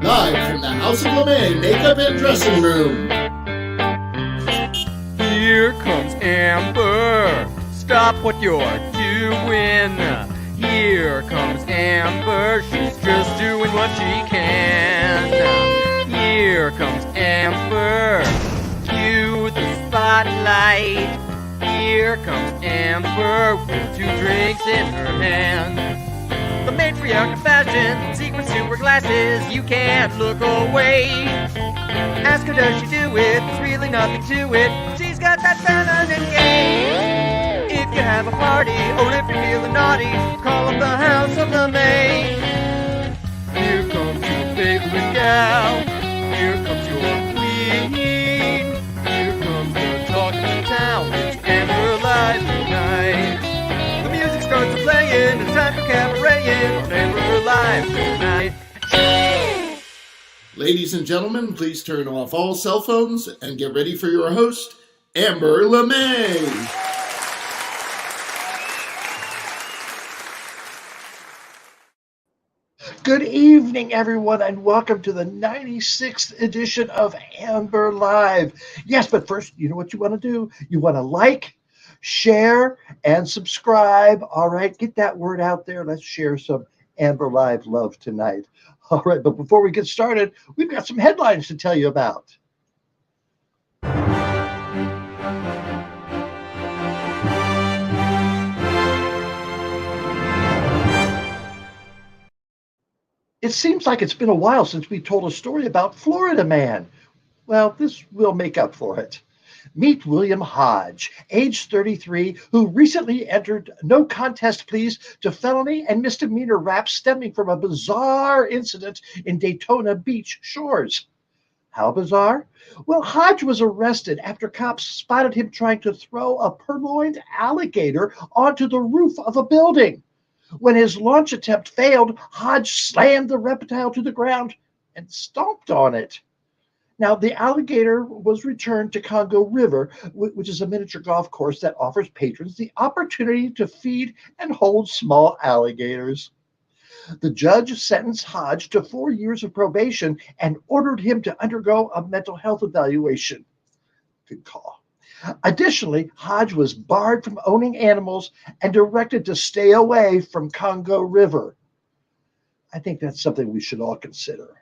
Live from the House of LeMay Makeup and Dressing Room. Here comes Amber. Stop what you're doing. Here comes Amber. She's just doing what she can. Here comes Amber. Cue the spotlight. Here comes Amber with 2 drinks in her hand. The matriarch of fashion, sequins to her glasses, you can't look away. Ask her, does she do it? There's really nothing to it. She's got that feminine game. If you have a party, or if you're feeling naughty, call up the House of LeMay. Here comes your favorite gal. Here comes your queen. Here comes the talk of town. It's Amber Live tonight. The music starts playing, it's time for cabareting on Amber Live tonight. Ladies and gentlemen, please turn off all cell phones and get ready for your host, Amber LeMay. Good evening, everyone, and welcome to the 96th edition of Amber Live. Yes, but first, you know what you want to do? You want to like, share, and subscribe. All right, get that word out there. Let's share some Amber Live love tonight. All right, but before we get started, we've got some headlines to tell you about. It seems like it's been a while since we told a story about Florida Man. Well, this will make up for it. Meet William Hodge, age 33, who recently entered no contest pleas to felony and misdemeanor raps stemming from a bizarre incident in Daytona Beach shores. How bizarre? Well, Hodge was arrested after cops spotted him trying to throw a purloined alligator onto the roof of a building. When his launch attempt failed, Hodge slammed the reptile to the ground and stomped on it. Now, the alligator was returned to Congo River, which is a miniature golf course that offers patrons the opportunity to feed and hold small alligators. The judge sentenced Hodge to 4 years of probation and ordered him to undergo a mental health evaluation. Good call. Additionally, Hodge was barred from owning animals and directed to stay away from Congo River. I think that's something we should all consider.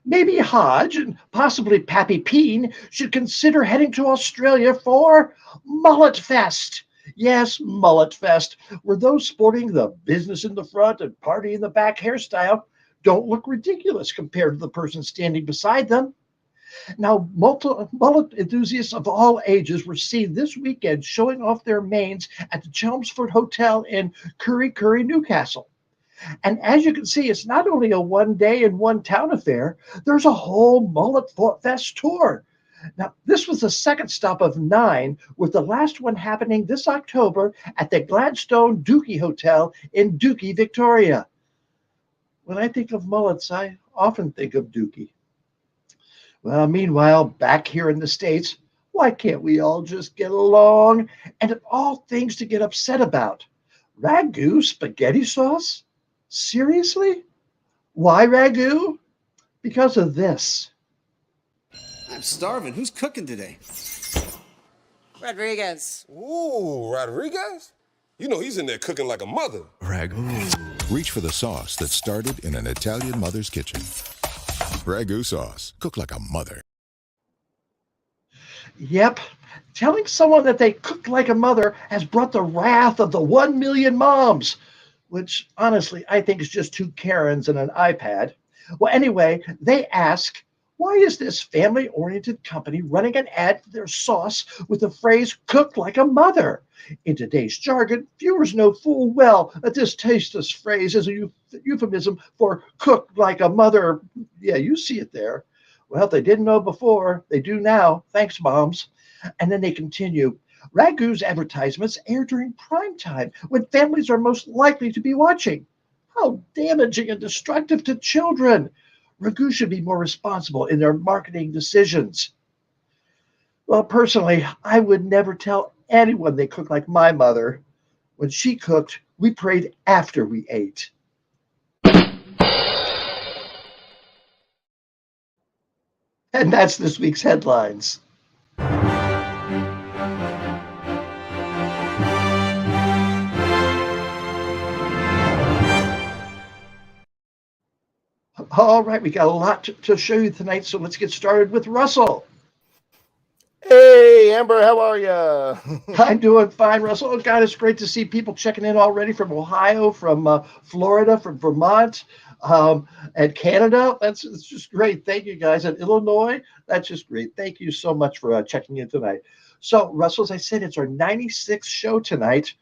Maybe Hodge and possibly Pappy Peen should consider heading to Australia for Mullet Fest. Yes, Mullet Fest, where those sporting the business in the front and party in the back hairstyle don't look ridiculous compared to the person standing beside them. Now, mullet enthusiasts of all ages were seen this weekend showing off their manes at the Chelmsford Hotel in Curry, Newcastle. And as you can see, it's not only a one-day and one-town affair. There's a whole Mullet Fest tour. Now, this was the second stop of 9, with the last one happening this October at the Gladstone Dookie Hotel in Dookie, Victoria. When I think of mullets, I often think of Dookie. Well, meanwhile, back here in the States, why can't we all just get along? And of all things to get upset about, ragu spaghetti sauce? Seriously? Why ragu? Because of this. I'm starving. Who's cooking today? Rodriguez. Ooh, Rodriguez? You know he's in there cooking like a mother. Ragu. Reach for the sauce that started in an Italian mother's kitchen. Ragu sauce. Cook like a mother. Yep. Telling someone that they cook like a mother has brought the wrath of the 1 million moms. which honestly I think is just two Karens and an iPad. Well, anyway, they ask, why is this family oriented company running an ad for their sauce with the phrase cooked like a mother? In today's jargon, viewers know full well that this tasteless phrase is a euphemism for cooked like a mother. Yeah, you see it there. Well, if they didn't know before, they do now. Thanks, moms. And then they continue. Ragu's advertisements air during prime time when families are most likely to be watching. How damaging and destructive to children. Ragu should be more responsible in their marketing decisions. Well, personally, I would never tell anyone they cook like my mother. When she cooked, we prayed after we ate. And that's this week's headlines. All right, we got a lot to show you tonight, so let's get started with Russell. Hey, Amber, how are you? I'm doing fine, Russell. Oh, God, it's great to see people checking in already from Ohio, from Florida, from Vermont, and Canada. It's just great. Thank you, guys. And Illinois, that's just great. Thank you so much for checking in tonight. So, Russell, as I said, it's our 96th show tonight.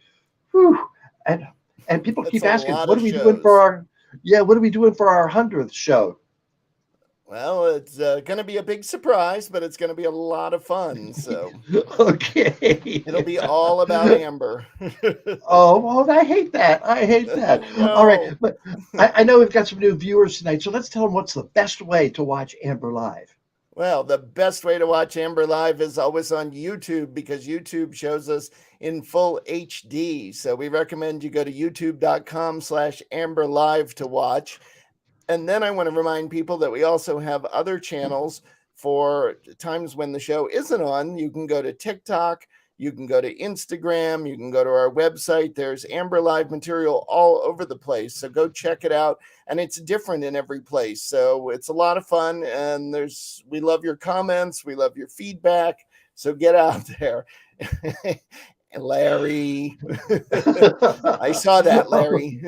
Whew. And people That's keep a asking, lot what of are we doing for shows. our what are we doing for our 100th show? Well, it's going to be a big surprise, but it's going to be a lot of fun. So Okay. it'll be all about Amber. Oh, well, I hate that. I hate that. All right. No. But I know we've got some new viewers tonight. So let's tell them what's the best way to watch Amber live. Well, the best way to watch Amber live is always on YouTube because YouTube shows us in full HD. So we recommend you go to youtube.com/Amber Live to watch. And then I want to remind people that we also have other channels for times when the show isn't on. You can go to TikTok, you can go to Instagram, you can go to our website. There's Amber Live material all over the place. So go check it out. And it's different in every place. So it's a lot of fun. And we love your comments, we love your feedback. So get out there. Larry. I saw that, Larry.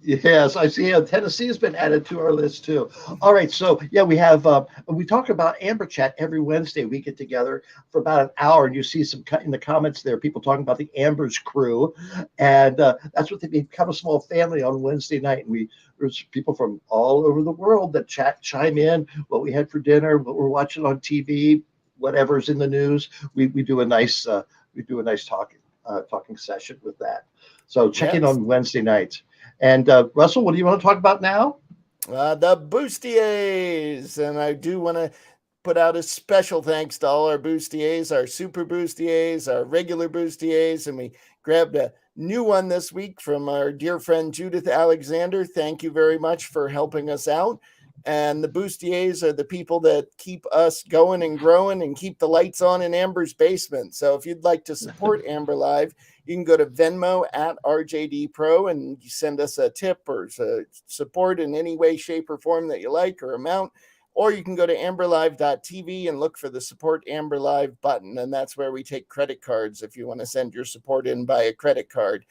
Yes, I see. Tennessee has been added to our list too. All right, so yeah, we talk about Amber Chat every Wednesday. We get together for about an hour, and you see some in the comments there, people talking about the Amber's crew, and that's what they become, a small family on Wednesday night. And there's people from all over the world that chime in what we had for dinner, what we're watching on TV, whatever's in the news. We do a nice talking session with that. So check in Yes. on Wednesday night. And Russell, what do you want to talk about now? The bustiers. And I do want to put out a special thanks to all our bustiers, our super bustiers, our regular bustiers. And we grabbed a new one this week from our dear friend Judith Alexander. Thank you very much for helping us out. And the bustiers are the people that keep us going and growing and keep the lights on in Amber's basement. So if you'd like to support Amber Live, you can go to Venmo @RJD Pro and you send us a tip or support in any way, shape, or form that you like or amount. Or you can go to amberlive.tv and look for the Support Amber Live button. And that's where we take credit cards if you want to send your support in by a credit card.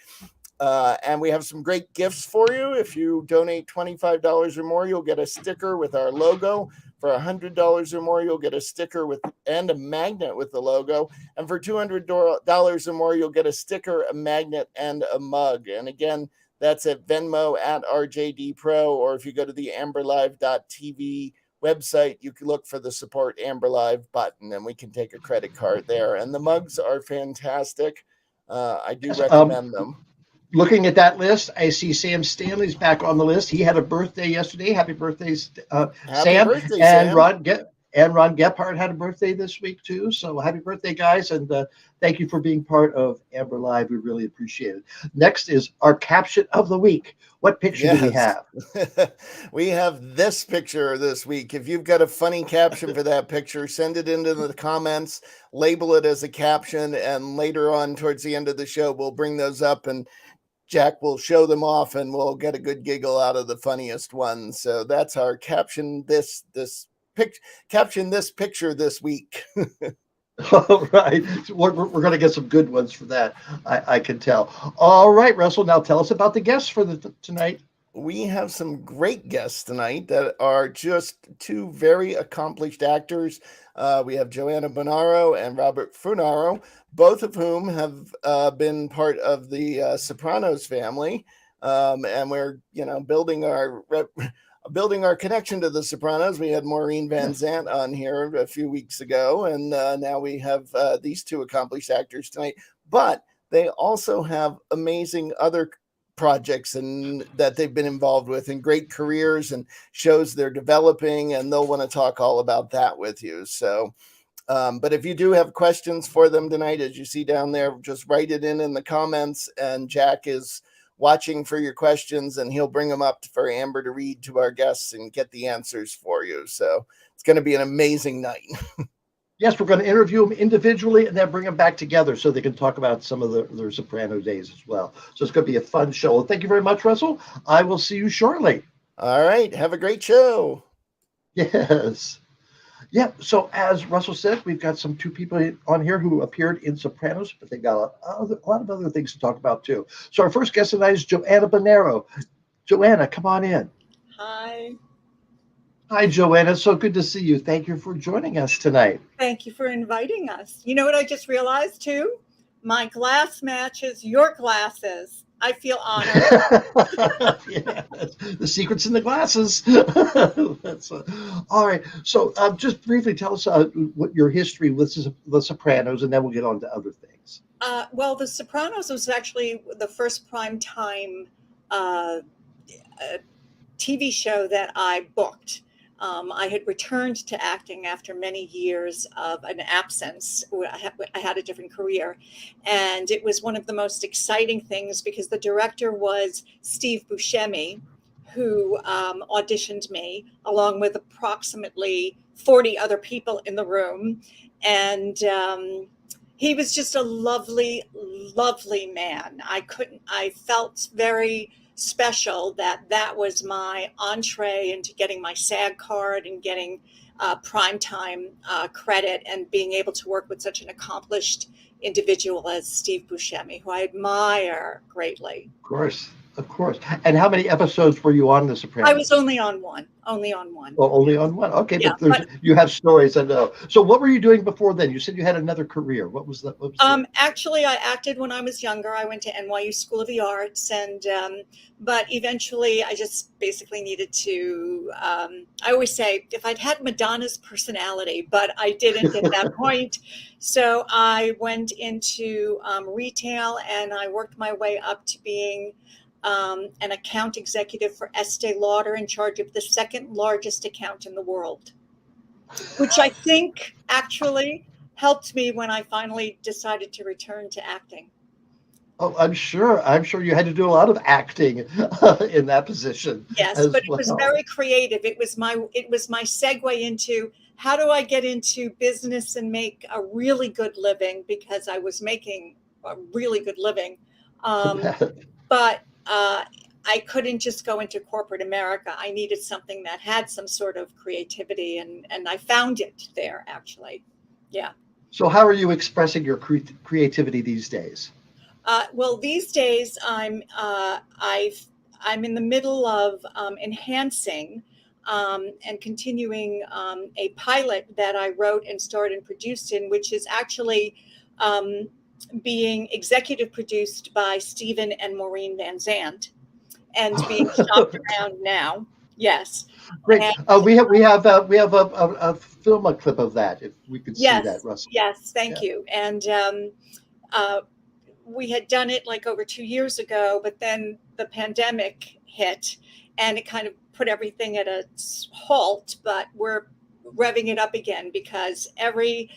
And we have some great gifts for you. If you donate $25 or more, you'll get a sticker with our logo. For $100 or more, you'll get a sticker and a magnet with the logo. And for $200 or more, you'll get a sticker, a magnet, and a mug. And again, that's at Venmo @RJD Pro, or if you go to the amberlive.tv website, you can look for the Support Amber Live button, and we can take a credit card there. And the mugs are fantastic. I do recommend them. Looking at that list, I see Sam Stanley's back on the list. He had a birthday yesterday. Happy birthday, Sam. Birthday, and Sam. Ron Gephardt had a birthday this week too. So happy birthday, guys. And thank you for being part of Amber Live. We really appreciate it. Next is our caption of the week. What picture do we have? We have this picture this week. If you've got a funny caption for that picture, send it into the comments, label it as a caption, and later on towards the end of the show, we'll bring those up and Jack will show them off and we'll get a good giggle out of the funniest ones. So that's our caption this picture this week. All right. So we're going to get some good ones for that. I can tell. All right, Russell. Now tell us about the guests for tonight. We have some great guests tonight that are just two very accomplished actors. We have Joanna Bonaro and Robert Funaro, both of whom have been part of the Sopranos family, and we're building our connection to the Sopranos. We had Maureen Van Zant on here a few weeks ago, and now we have these two accomplished actors tonight. But they also have amazing other projects and that they've been involved with, and great careers and shows they're developing, and they'll want to talk all about that with you. So but if you do have questions for them tonight, as you see down there, just write it in the comments, and Jack is watching for your questions, and he'll bring them up for Amber to read to our guests and get the answers for you. So it's going to be an amazing night. Yes, we're going to interview them individually and then bring them back together so they can talk about some of their Soprano days as well. So it's going to be a fun show. Well, thank you very much, Russell. I will see you shortly. All right. Have a great show. Yes. Yeah. So as Russell said, we've got two people on here who appeared in Sopranos, but they got a lot of other things to talk about too. So our first guest tonight is Joanna Bonaro. Joanna, come on in. Hi. Hi, Joanna. So good to see you. Thank you for joining us tonight. Thank you for inviting us. You know what I just realized too? My glass matches your glasses. I feel honored. Yes, the secret's in the glasses. That's all right. So just briefly tell us what your history with The Sopranos, and then we'll get on to other things. Well, The Sopranos was actually the first primetime TV show that I booked. I had returned to acting after many years of an absence. I had a different career, and it was one of the most exciting things because the director was Steve Buscemi, who auditioned me along with approximately 40 other people in the room. And he was just a lovely, lovely man. I felt very special that was my entree into getting my SAG card and getting primetime credit, and being able to work with such an accomplished individual as Steve Buscemi, who I admire greatly. Of course. And how many episodes were you on The Sopranos? I was only on one. Oh, only on one. Okay, yeah, but you have stories, I know. So what were you doing before then? You said you had another career. What was that? Actually, I acted when I was younger. I went to NYU School of the Arts, and but eventually I just basically needed to, I always say, if I'd had Madonna's personality, but I didn't at that point. So I went into retail, and I worked my way up to being an account executive for Estee Lauder, in charge of the second largest account in the world, which I think actually helped me when I finally decided to return to acting. Oh, I'm sure you had to do a lot of acting in that position. Yes, but it was very creative. It was my segue into how do I get into business and make a really good living, because I was making a really good living. But I couldn't just go into corporate America. I needed something that had some sort of creativity, and I found it there, actually. Yeah. So how are you expressing your creativity these days? Well, these days I'm in the middle of enhancing and continuing a pilot that I wrote and starred and produced in, which is actually being executive produced by Stephen and Maureen Van Zant, and being shopped around now. Yes. Great. And, we have a film clip of that, if we could see that, Russell. Yes. Thank you. And we had done it like over 2 years ago, but then the pandemic hit, and it kind of put everything at a halt. But we're revving it up again, because every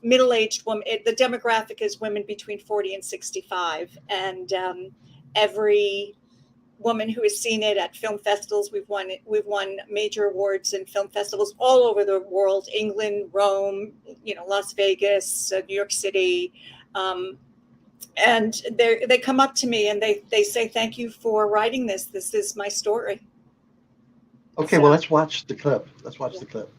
middle-aged woman, the demographic is women between 40 and 65, and every woman who has seen it at film festivals, we've won major awards in film festivals all over the world: England, Rome, Las Vegas, New York City, and they come up to me and they say, "Thank you for writing this. This is my story." Okay, well, let's watch the clip. The clip.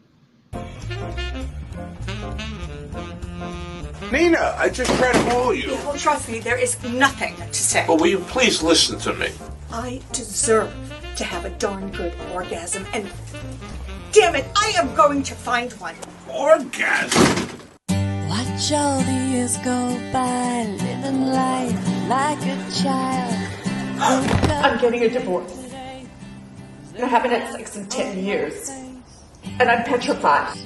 Nina, I just tried to call you. Well, trust me, there is nothing to say. But will you please listen to me? I deserve to have a darn good orgasm, and damn it, I am going to find one. Orgasm? Watch all the years go by, living life like a child. I'm getting a divorce. And I haven't had sex in 10 years. And I'm petrified.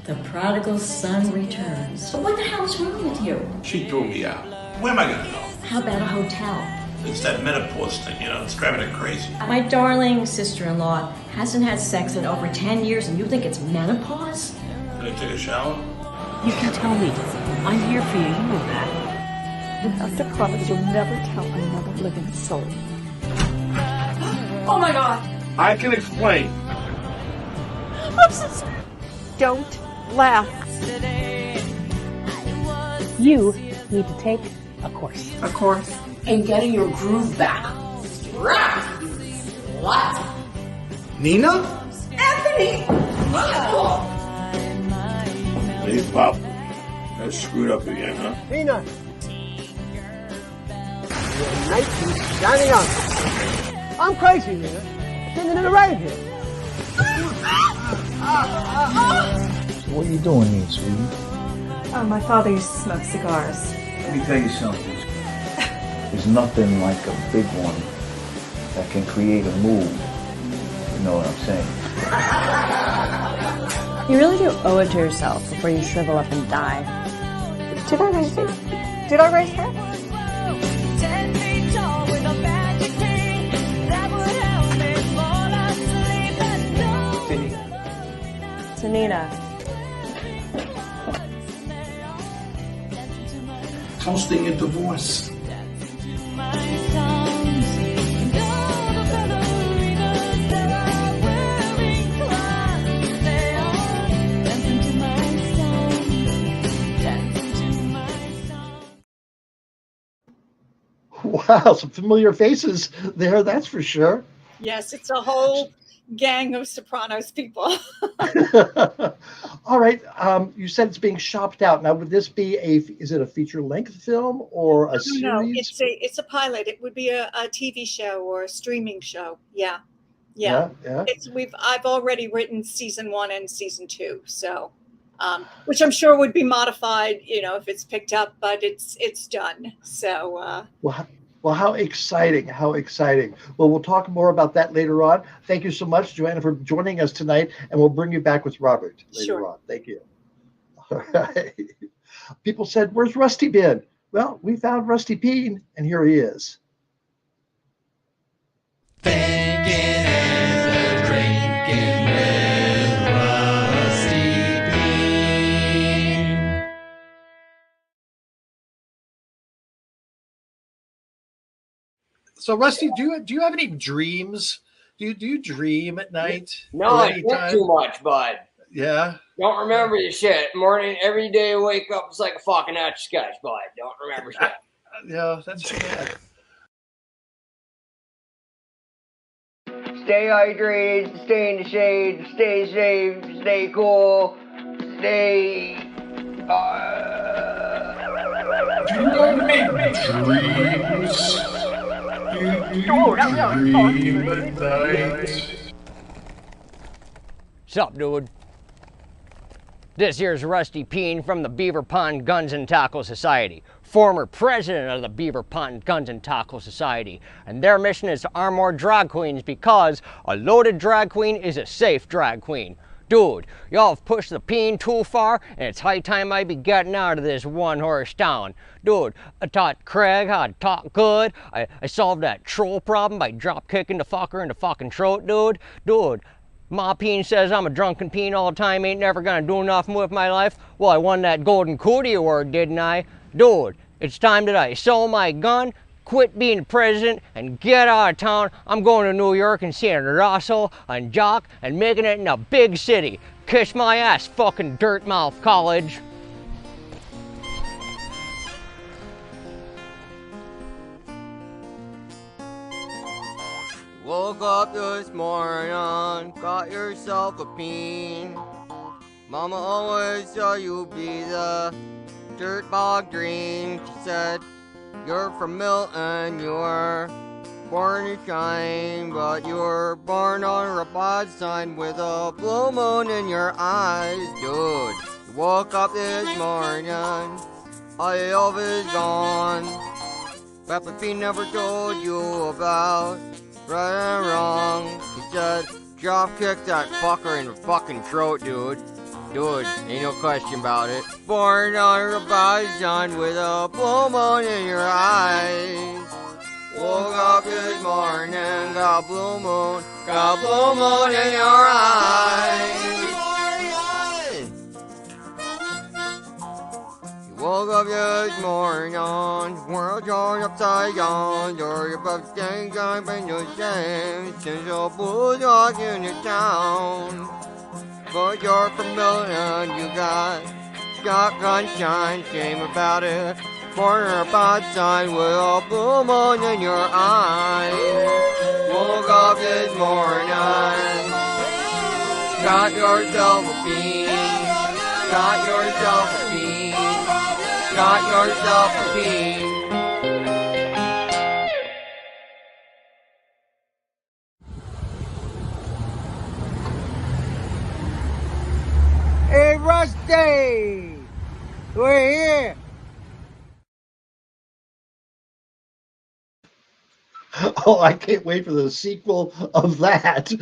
The prodigal son returns. What the hell's wrong with you? She threw me out. Where am I gonna go? How about a hotel? It's that menopause thing, it's driving her crazy. My darling sister-in-law hasn't had sex in over 10 years and you think it's menopause? Can I take a shower? You can tell me. I'm here for you. You know that. You have to promise you'll never tell another living soul. Oh my God! I can explain. I'm so sorry. Don't laugh. You need to take a course. A course in getting your groove back. What? Nina? Anthony! Hey, Pop. That's screwed up again, huh? Nina! Your night is shining on. I'm crazy, Nina. Sitting in a rave here. So what are you doing here, sweetie? Oh, my father used to smoke cigars. Let me tell you something. There's nothing like a big one that can create a move. You know what I'm saying? You really do owe it to yourself before you shrivel up and die. Did I raise you? Did I raise her? To Nina. Toasting a divorce. Wow, some familiar faces there, that's for sure. Yes, it's a whole gang of Sopranos people. All right, you said it's being shopped out. Now, would this be is it a feature-length film or a series? No, it's a pilot. It would be a TV show or a streaming show. Yeah. I've already written season 1 and season 2, so which I'm sure would be modified, if it's picked up, but it's done. So well, how exciting, how exciting. Well, we'll talk more about that later on. Thank you so much, Joanna, for joining us tonight, and we'll bring you back with Robert later on. Thank you. All right. People said, where's Rusty been? Well, we found Rusty Peen, and here he is. So, Rusty, do you have any dreams? Do you dream at night? No, I drink too much, bud. Yeah. Don't remember the shit. Morning, every day I wake up, it's like a fucking etch-a-sketch, bud. Don't remember shit. Yeah, that's bad. Stay hydrated, stay in the shade, stay safe, stay cool, stay... Do you have any dreams? Dream at night. Sup, dude? This here's Rusty Peen from the Beaver Pond Guns and Tackle Society, former president of the Beaver Pond Guns and Tackle Society, and their mission is to arm more drag queens because a loaded drag queen is a safe drag queen. Dude, y'all have pushed the peen too far, and it's high time I be getting out of this one-horse town. Dude, I taught Craig how to talk good. I solved that troll problem by drop-kicking the fucker in the fucking throat, dude. Dude, Ma Peen says I'm a drunken peen all the time, ain't never gonna do nothing with my life. Well, I won that Golden Cootie Award, didn't I? Dude, it's time that I sell my gun, quit being the president, and get out of town. I'm going to New York and seeing Russell and Jock and making it in a big city. Kiss my ass, fucking dirtmouth college. Woke up this morning, got yourself a peen. Mama always saw you be the dirtbag dream. She said, you're from Milton, you're born to shine, but you're born on a bad sign with a blue moon in your eyes. Dude, you woke up this morning, all your love is gone. Papa P never told you about right and wrong. He said, drop kick that fucker in the fucking throat, dude. Dude, ain't no question about it. Born on a bad sun with a blue moon in your eyes. Woke up this morning, got blue moon in your eyes. You woke up this morning, world turned upside down. You're about to think I've been the same since a bulldog in the town. But you're from Milton, you got shotgun shine, shame about it. Corner bad sign with a blue moon in your eyes. Woke up this morning, got yourself a bean, got yourself a bean, got yourself a bean. Hey, Rusty! We're here! Oh, I can't wait for the sequel of that.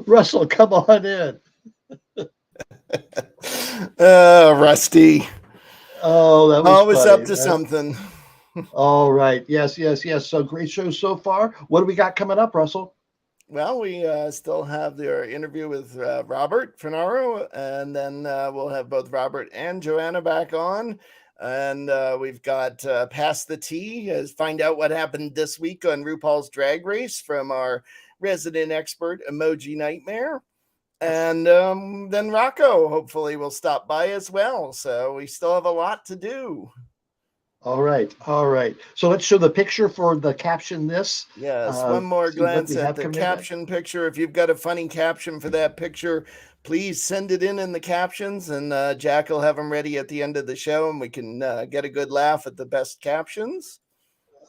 Russell, come on in. Rusty. Oh, that was always funny, up to man. something. All right. Yes. So great show so far. What do we got coming up, Russell? Well, we still have our interview with Robert Funaro, and then we'll have both Robert and Joanna back on. And we've got Pass the Tea, find out what happened this week on RuPaul's Drag Race from our resident expert, Emoji Nightmare. And then Rocco, hopefully, will stop by as well. So we still have a lot to do. All right. So let's show the picture for the caption this. Yes, one more glance at the coming in. caption picture. If you've got a funny caption for that picture, please send it in the captions, and Jack will have them ready at the end of the show, and we can get a good laugh at the best captions.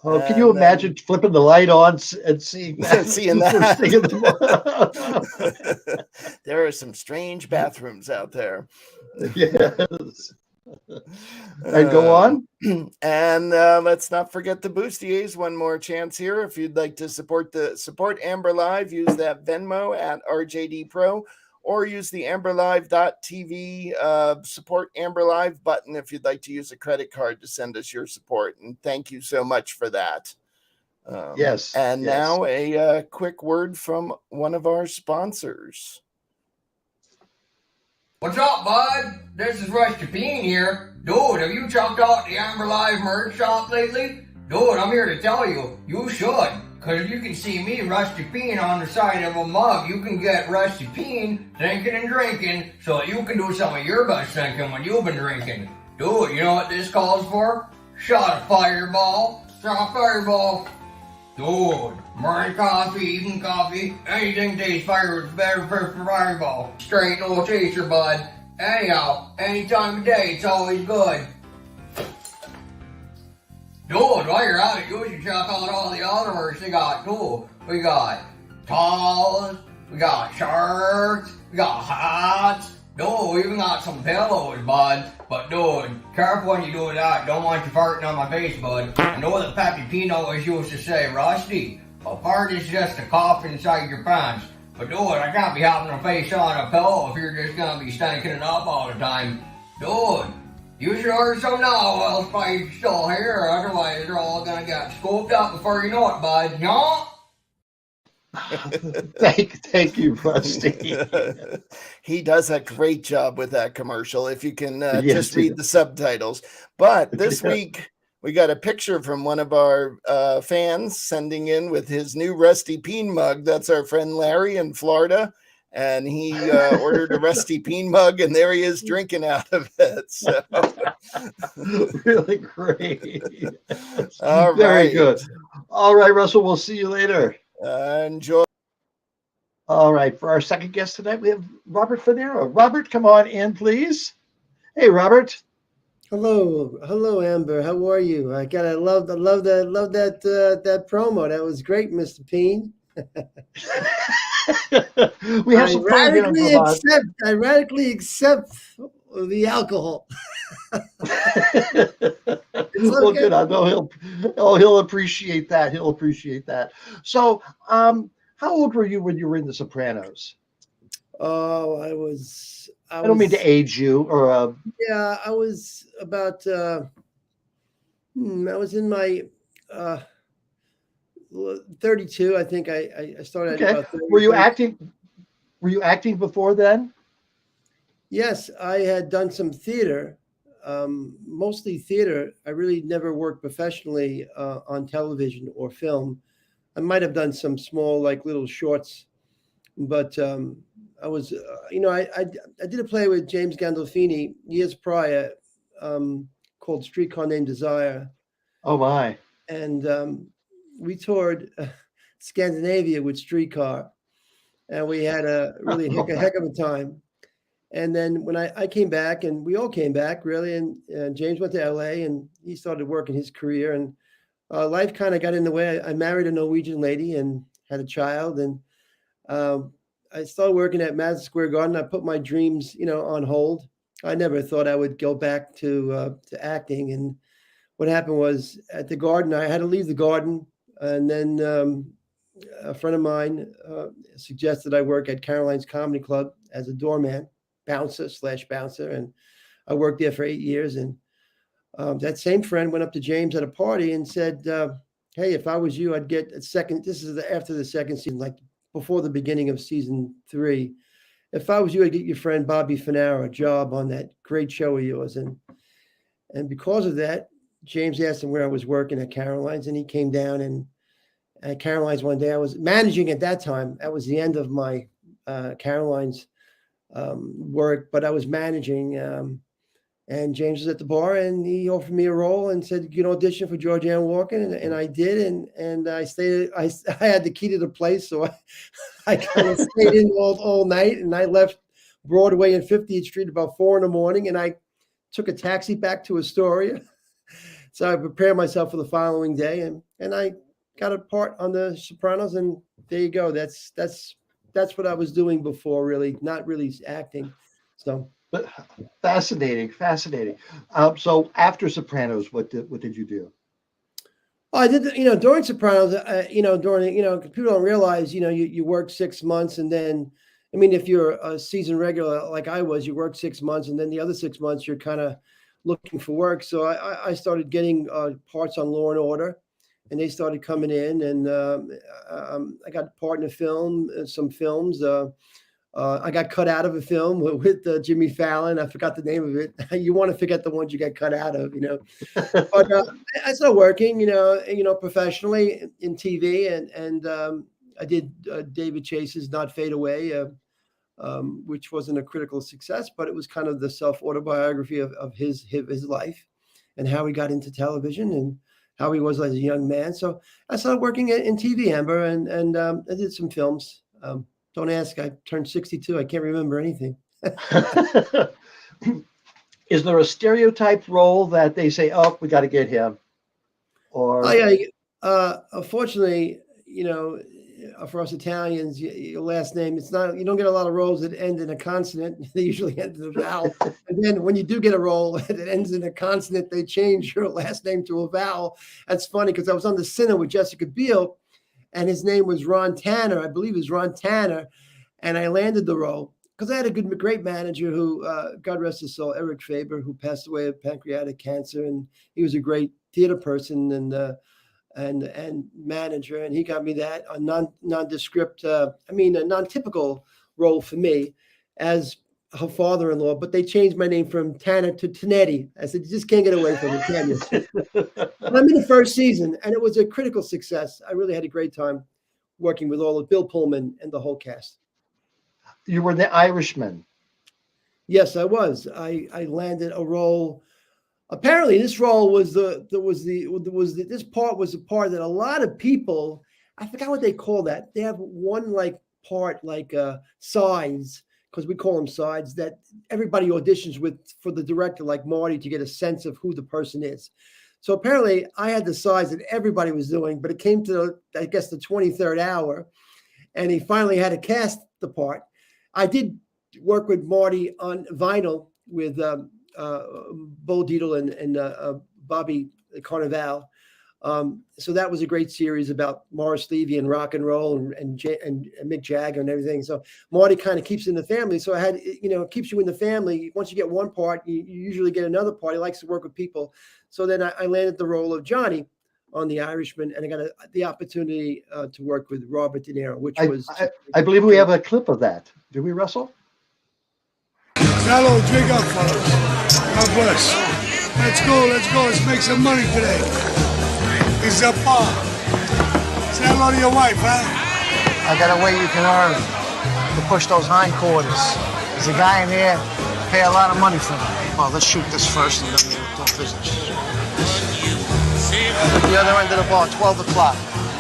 Oh, can you imagine flipping the light on and seeing that? Seeing that. There are some strange bathrooms out there. Yes. And go on. And let's not forget the Bustiers. One more chance here. If you'd like to support Amber Live, use that Venmo at RJD Pro, or use the amberlive.tv support Amber Live button if you'd like to use a credit card to send us your support. And thank you so much for that. Yes. And now a quick word from one of our sponsors. What's up, bud? This is Rusty Bean here. Dude, have you checked out the Amber Live merch shop lately? Dude, I'm here to tell you, you should. Because you can see me, Rusty Bean, on the side of a mug. You can get Rusty Bean thinking and drinking so that you can do some of your best thinking when you've been drinking. Dude, you know what this calls for? Shot a fireball. Shot a fireball. Dude, morning coffee, evening coffee, anything tastes fire is better for fireball. Straight no chaser, bud. Anyhow, any time of day, it's always good. Dude, while you're at it, you should check out all the other merch they got, too. We got towels, we got shirts, we got hats. Dude, we even got some pillows, bud. But dude, careful when you do that. Don't want you farting on my face, bud. I know that Pappy Pino always used to say, Rusty, a fart is just a cough inside your pants. But dude, I can't be having a face on a pillow if you're just gonna be stinking it up all the time. Dude, you should order some now while it's probably still here. Otherwise, they're all gonna get scooped up before you know it, bud. Yeah? Thank you, Rusty. He does a great job with that commercial. If you can just read the subtitles. But this week we got a picture from one of our fans sending in with his new Rusty Bean mug. That's our friend Larry in Florida, and he ordered a Rusty Bean mug, and there he is drinking out of it. So really great. All Very right. good. All right, Russell. We'll see you later. Enjoy. All right, for our second guest tonight, we have Robert Funaro. Robert, come on in, please. Hey, Robert. Hello, Amber. How are you? I love that promo. That was great, Mr. Peen. We have some fun here in Vermont. I radically accept the alcohol. Well, good. I know he'll appreciate that. He'll appreciate that. So, how old were you when you were in The Sopranos? Oh, I don't mean to age you, or yeah, I was about. I was in my 32. I think I started okay. at about 30. Were you acting? Were you acting before then? Yes, I had done some theater, mostly theater. I really never worked professionally on television or film. I might have done some small, like little shorts, but I was, I did a play with James Gandolfini years prior called Streetcar Named Desire. Oh my! And we toured Scandinavia with Streetcar, and we had a really heck of a time. And then when I came back, and we all came back really, and James went to LA and he started working his career, and life kind of got in the way. I married a Norwegian lady and had a child, and I started working at Madison Square Garden. I put my dreams, on hold. I never thought I would go back to acting. And what happened was at the Garden, I had to leave the Garden, and then a friend of mine suggested I work at Caroline's Comedy Club as a doorman. Bouncer, and I worked there for 8 years. And that same friend went up to James at a party and said, hey, if I was you, I'd get a second. This is after the second season, like before the beginning of season 3. If I was you, I'd get your friend Bobby Funaro a job on that great show of yours. And because of that, James asked him where I was working at Caroline's, and he came down. And at Caroline's one day, I was managing at that time. That was the end of my Caroline's work, but I was managing, and James was at the bar, and he offered me a role and said, you can audition for Georgiana Walker, and I did, and I stayed. I had the key to the place, so I kind of stayed in all night, and I left Broadway and 50th Street about 4 a.m, and I took a taxi back to Astoria. So I prepared myself for the following day, and I got a part on The Sopranos, and there you go. That's what I was doing before, really, not really acting. So, but fascinating. So after Sopranos, what did you do? I did, during Sopranos, people don't realize, you work 6 months, and then, I mean, if you're a season regular like I was, you work 6 months, and then the other 6 months you're kind of looking for work. So I started getting parts on Law and Order. And they started coming in, and I got a part in a film, some films. I got cut out of a film with Jimmy Fallon. I forgot the name of it. You want to forget the ones you get cut out of, But I started working, professionally in TV, and I did David Chase's Not Fade Away, which wasn't a critical success, but it was kind of the self-autobiography of his life and how he got into television and how he was as a young man. So I started working in TV, Amber, and I did some films. Don't ask, I turned 62. I can't remember anything. Is there a stereotype role that they say, oh, we got to get him? Or unfortunately, for us Italians, your last name, you don't get a lot of roles that end in a consonant. They usually end in a vowel. And then when you do get a role that ends in a consonant, they change your last name to a vowel. That's funny, because I was on The Sinner with Jessica Biel, and his name was Ron Tanner. I believe it was Ron Tanner. And I landed the role because I had a great manager who, God rest his soul, Eric Faber, who passed away of pancreatic cancer. And he was a great theater person and manager, and he got me that a nondescript, a non-typical role for me as her father-in-law. But they changed my name from Tanner to Tanetti. I said, you just can't get away from it, can you? And I'm in the first season, and it was a critical success. I really had a great time working with all of Bill Pullman and the whole cast. You were the Irishman. Yes, I was. I landed a role. Apparently, this role was this part was a part that a lot of people, I forgot what they call that. They have one like part like sides, because we call them sides, that everybody auditions with for the director, like Marty, to get a sense of who the person is. So apparently I had the sides that everybody was doing, but it came to, I guess, the 23rd hour, and he finally had to cast the part. I did work with Marty on vinyl with Bo Dietl and Bobby Carnival. So that was a great series about Morris Levy and rock and roll and Mick Jagger and everything. So Marty kind of keeps in the family. So I had, keeps you in the family. Once you get one part, you usually get another part. He likes to work with people. So then I landed the role of Johnny on The Irishman, and I got the opportunity to work with Robert De Niro, which was... I believe we have a clip of that. Do we, Russell? Hello, drink up, fellas. God bless. Let's go. Let's make some money today. It's a bar. Say hello to your wife, huh? I got a way you can earn to push those hindquarters. There's a guy in here, pay a lot of money for them. Well, let's shoot this first and then we'll talk business. At the other end of the bar, 12 o'clock.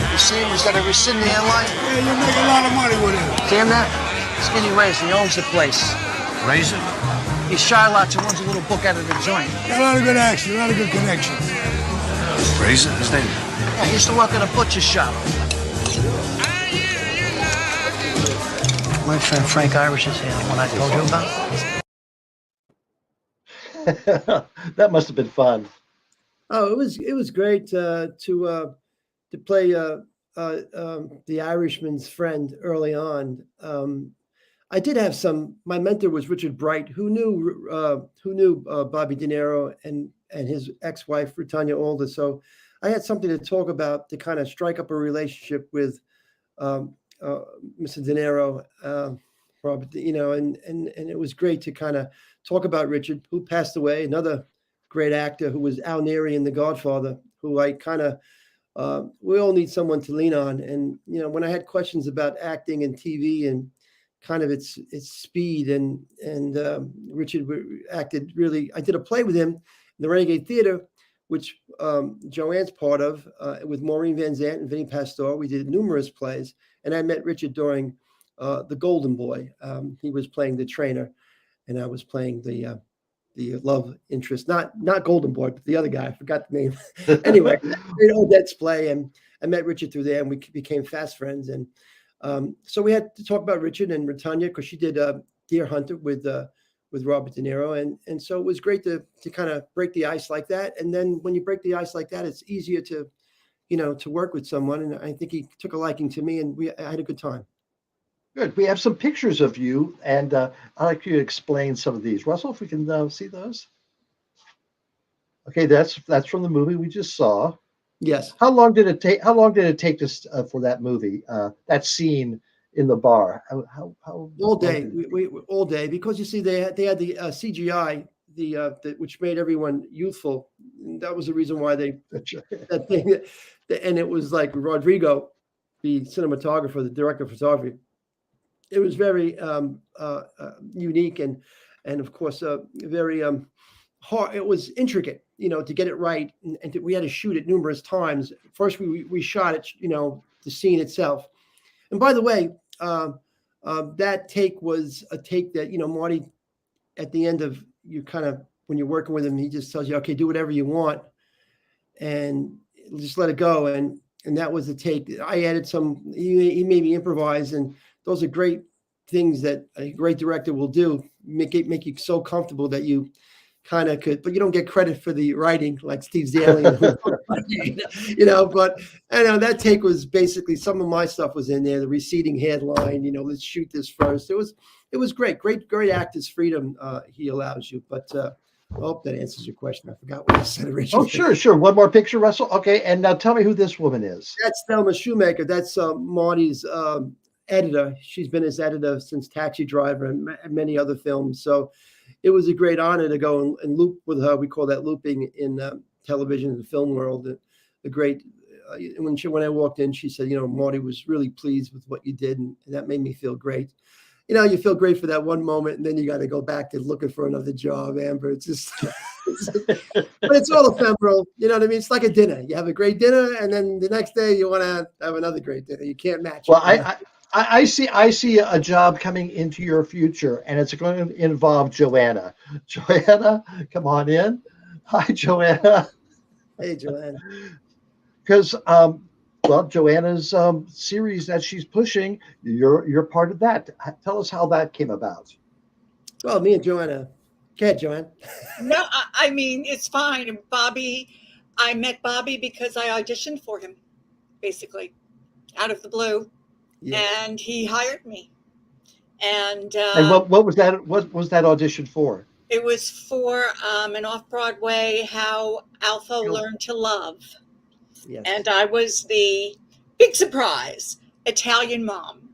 You see him? He's got a rescind the airline. Yeah, you make a lot of money with him. See him there? Skinny Razor, he owns the place. Razor? He's Charlotte who runs a little book out of the joint. Got a lot of good action, a lot of good connections. Razor, his name? Yeah, he used to work at a butcher shop. My friend Frank Irish is here, the one I told you about. That must have been fun. Oh, it was great to play the Irishman's friend early on. I did have my mentor was Richard Bright, who knew Bobby De Niro and his ex-wife, Britannia Alder. So I had something to talk about to kind of strike up a relationship with Mr. De Niro, Robert, and it was great to kind of talk about Richard, who passed away, another great actor who was Al Neri in The Godfather, who I kind of, we all need someone to lean on. And, when I had questions about acting and TV and kind of its speed and Richard acted really, I did a play with him in the Renegade Theater, which Joanne's part of, with Maureen Van Zandt and Vinnie Pastore. We did numerous plays, and I met Richard during The Golden Boy. He was playing the trainer, and I was playing the love interest, not Golden Boy, but the other guy. I forgot the name. Anyway, Odette's play, and I met Richard through there, and we became fast friends. And so we had to talk about Richard and Britannia because she did Deer Hunter with Robert De Niro, and so it was great to kind of break the ice like that. And then when you break the ice like that, it's easier to work with someone. And I think he took a liking to me, and I had a good time. Good. We have some pictures of you, and I'd like you to explain some of these. Russell, if we can see those. Okay, that's from the movie we just saw. Yes. How long did it take? How long did it take for that movie? That scene in the bar. How all day? We all day, because you see they had the CGI, which made everyone youthful. And that was the reason why that thing, and it was like Rodrigo, the cinematographer, the director of photography. It was very unique and of course very hard. It was intricate, to get it right, and we had to shoot it numerous times. First, we shot it, the scene itself. And by the way, that take was a take that Marty, at the end of when you're working with him, he just tells you, okay, do whatever you want, and just let it go. And that was the take. I added some. He made me improvise, and those are great things that a great director will do. Make you so comfortable that you kind of could, but you don't get credit for the writing like Steve Zaley. But I know that take was basically some of my stuff was in there. The receding headline, let's shoot this first. It was great actor's freedom he allows you. But I hope that answers your question. I forgot what I said originally. Oh, sure. One more picture, Russell. Okay, and now tell me who this woman is. That's Thelma Shoemaker. That's Marty's editor. She's been his editor since Taxi Driver and many other films. So it was a great honor to go and loop with her. We call that looping in television and film world. The great when I walked in, she said, Marty was really pleased with what you did, and that made me feel great. You feel great for that one moment, and then you got to go back to looking for another job, Amber. It's just, but it's all ephemeral. You know what I mean? It's like a dinner. You have a great dinner, and then the next day you want to have another great dinner. You can't match. Well, it. I see a job coming into your future, and it's going to involve Joanna. Joanna, come on in. Hi, Joanna. Hey, Joanna. Because well, Joanna's series that she's pushing, you're part of that. Tell us how that came about. Well, me and Joanna. Go ahead, Joanne. No, I mean, it's fine. And Bobby, I met Bobby because I auditioned for him, basically, out of the blue. Yes. And he hired me. And what was that? What was that audition for? it was for an off-Broadway How Alpha Learned to Love. Yes. And I was the big surprise Italian mom.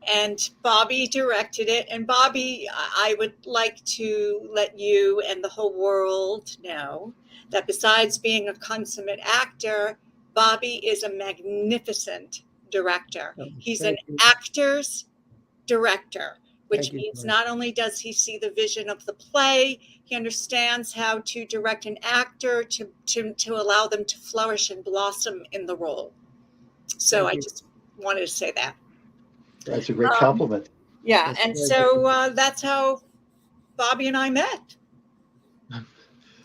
And Bobby directed it. And Bobby, I would like to let you and the whole world know that besides being a consummate actor, Bobby is a magnificent director. He's an actor's director, which means not only does he see the vision of the play, he understands how to direct an actor to allow them to flourish and blossom in the role. So I just wanted to say that. That's a great compliment. Yeah, and so that's how Bobby and I met.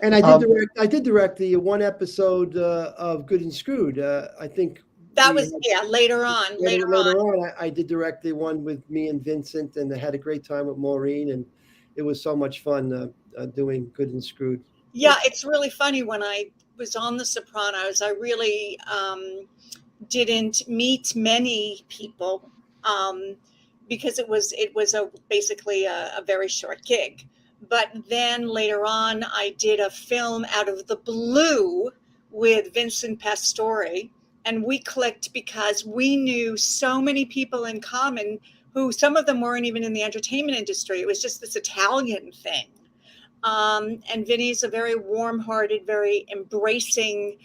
And I did direct the one episode of Good and Screwed. I think that was later on. Later on, I did direct the one with me and Vincent, and I had a great time with Maureen, and it was so much fun doing Good and Screwed. Yeah, it's really funny. When I was on The Sopranos, I really didn't meet many people because it was basically a very short gig. But then later on, I did a film out of the blue with Vincent Pastore, and we clicked because we knew so many people in common who some of them weren't even in the entertainment industry. It was just this Italian thing. And Vinny's a very warm-hearted, very embracing,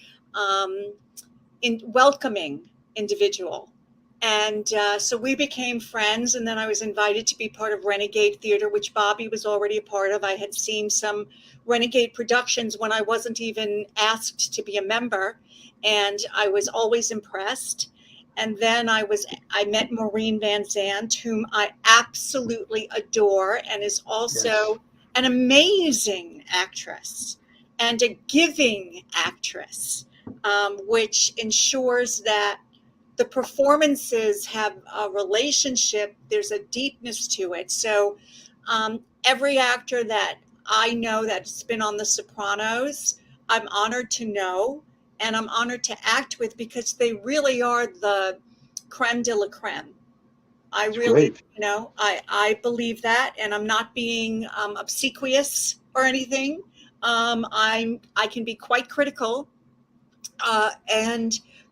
welcoming individual. And so we became friends, and then I was invited to be part of Renegade Theater, which Bobby was already a part of. I had seen some Renegade productions when I wasn't even asked to be a member, and I was always impressed. And then I met Maureen Van Zandt, whom I absolutely adore, and is also an amazing actress and a giving actress, which ensures that the performances have a relationship. There's a deepness to it. So every actor that I know that's been on The Sopranos, I'm honored to know, and I'm honored to act with, because they really are the creme de la creme. I really, I believe that, and I'm not being obsequious or anything. I can be quite critical,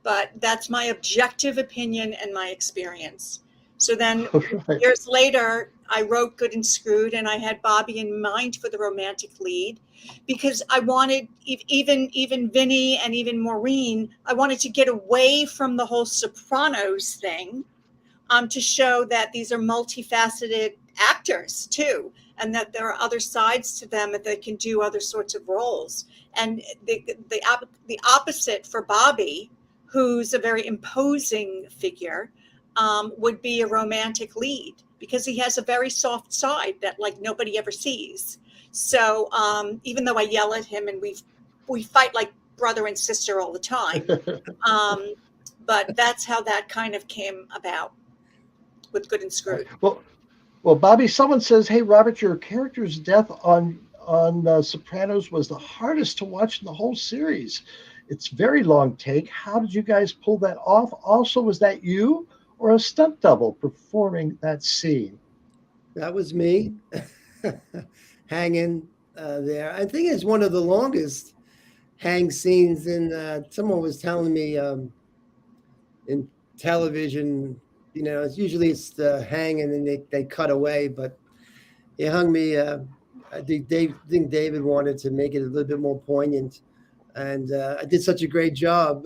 but that's my objective opinion and my experience. So then years later, I wrote Good and Screwed, and I had Bobby in mind for the romantic lead, because I wanted, even Vinny and even Maureen, I wanted to get away from the whole Sopranos thing, to show that these are multifaceted actors too, and that there are other sides to them, that they can do other sorts of roles. And the opposite for Bobby, who's a very imposing figure, would be a romantic lead, because he has a very soft side that like nobody ever sees. So even though I yell at him and we fight like brother and sister all the time, but that's how that kind of came about with Good and Screwed. Well, Bobby, someone says, "Hey, Robert, your character's death on Sopranos was the hardest to watch in the whole series. It's very long take. How did you guys pull that off? Also, was that you or a stunt double performing that scene?" That was me, hanging there. I think it's one of the longest hang scenes. And someone was telling me in television, it's usually the hang and then they cut away, but he hung me. I think David wanted to make it a little bit more poignant, and I did such a great job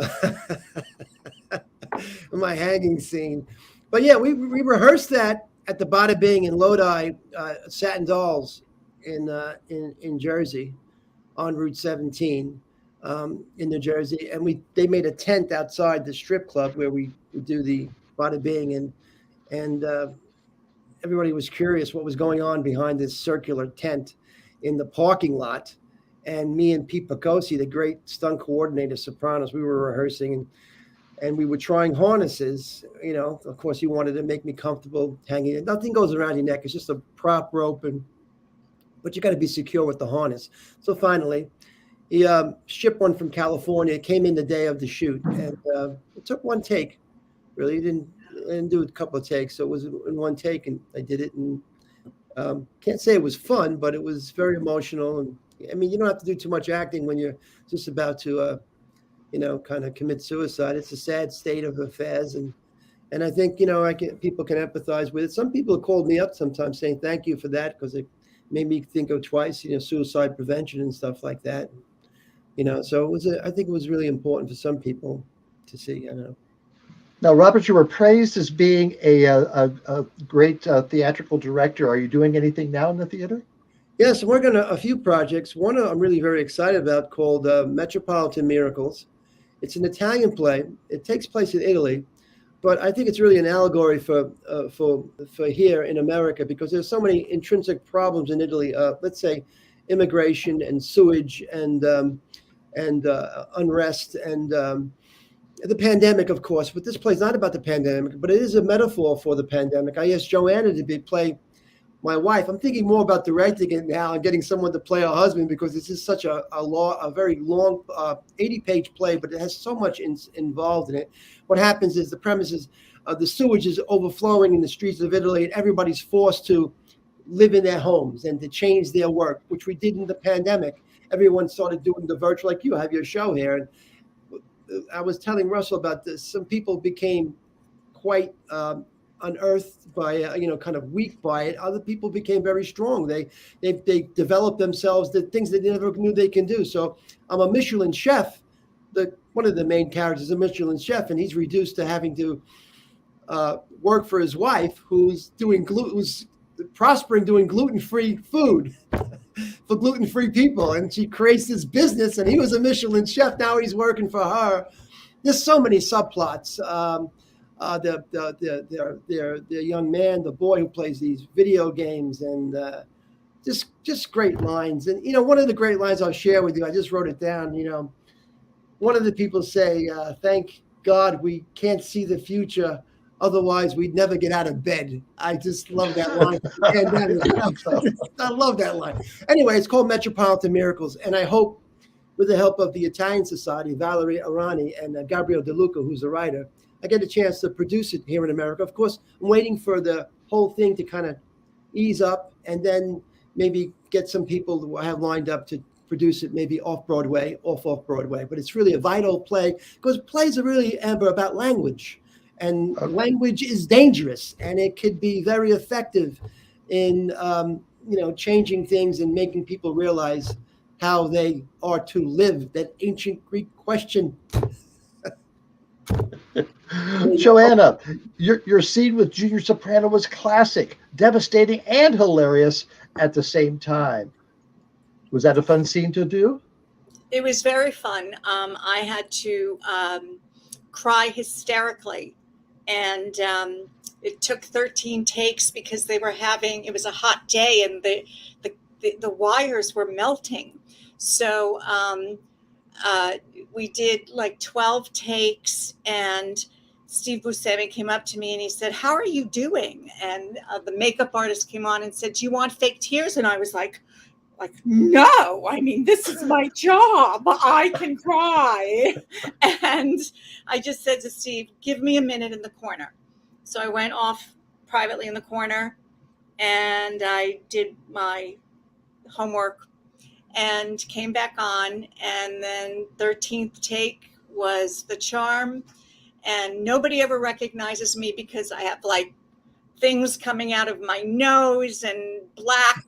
with my hanging scene. But yeah, we rehearsed that at the BADA BING in Lodi, Satin Dolls in Jersey, on Route 17. in New Jersey, and they made a tent outside the strip club where we would do the Bada Bing, and everybody was curious what was going on behind this circular tent in the parking lot. And me and Pete Picosi, the great stunt coordinator, Sopranos, we were rehearsing and we were trying harnesses. You know, of course, he wanted to make me comfortable hanging it. Nothing goes around your neck. It's just a prop rope, but you got to be secure with the harness. So finally, he shipped one from California. It came in the day of the shoot, and it took one take. Really, didn't do a couple of takes. So it was in one take, and I did it. And can't say it was fun, but it was very emotional. And I mean, you don't have to do too much acting when you're just about to, kind of commit suicide. It's a sad state of affairs, and I think people can empathize with it. Some people have called me up sometimes saying thank you for that because it made me think of twice, suicide prevention and stuff like that. So it was. I think it was really important for some people to see. I know. Now, Robert, you were praised as being a great theatrical director. Are you doing anything now in the theater? Yes, I'm working on a few projects. One I'm really very excited about called Metropolitan Miracles. It's an Italian play. It takes place in Italy, but I think it's really an allegory for here in America because there's so many intrinsic problems in Italy. Let's say immigration and sewage and unrest and the pandemic, of course. But this play is not about the pandemic, but it is a metaphor for the pandemic. I asked Joanna to play my wife. I'm thinking more about directing it now and getting someone to play her husband because this is such a very long 80-page play, but it has so much involved in it. What happens is the premise is the sewage is overflowing in the streets of Italy, and everybody's forced to live in their homes and to change their work, which we did in the pandemic. Everyone started doing the virtual, like you have your show here. And I was telling Russell about this. Some people became quite unearthed by, kind of weak by it. Other people became very strong. They developed themselves, the things they never knew they can do. So I'm a Michelin chef. One of the main characters is a Michelin chef, and he's reduced to having to work for his wife, who's prospering doing gluten-free food for gluten-free people. And she creates this business, and he was a Michelin chef. Now he's working for her. There's so many subplots. The young man, the boy who plays these video games, and just great lines. And one of the great lines I'll share with you, I just wrote it down. One of the people say, "Thank God we can't see the future, otherwise we'd never get out of bed." I just love that line. I love that line. Anyway, it's called Metropolitan Miracles, and I hope, with the help of the Italian Society, Valerie Arani and Gabriele De Luca, who's a writer, I get a chance to produce it here in America. Of course, I'm waiting for the whole thing to kind of ease up and then maybe get some people who I have lined up to produce it maybe off Broadway. But it's really a vital play because plays are really, Amber, about language. And language is dangerous, and it could be very effective in, changing things and making people realize how they are to live. That ancient Greek question. Joanna, your scene with Junior Soprano was classic, devastating, and hilarious at the same time. Was that a fun scene to do? It was very fun. I had to cry hysterically, and it took 13 takes because it was a hot day and the wires were melting. So we did like 12 takes, and Steve Buscemi came up to me and he said, "How are you doing?" And the makeup artist came on and said, "Do you want fake tears?" And I was like, no, I mean, this is my job. I can cry. And I just said to Steve, "Give me a minute in the corner." So I went off privately in the corner and I did my homework and came back on. And then 13th take was the charm. And nobody ever recognizes me because I have like things coming out of my nose and black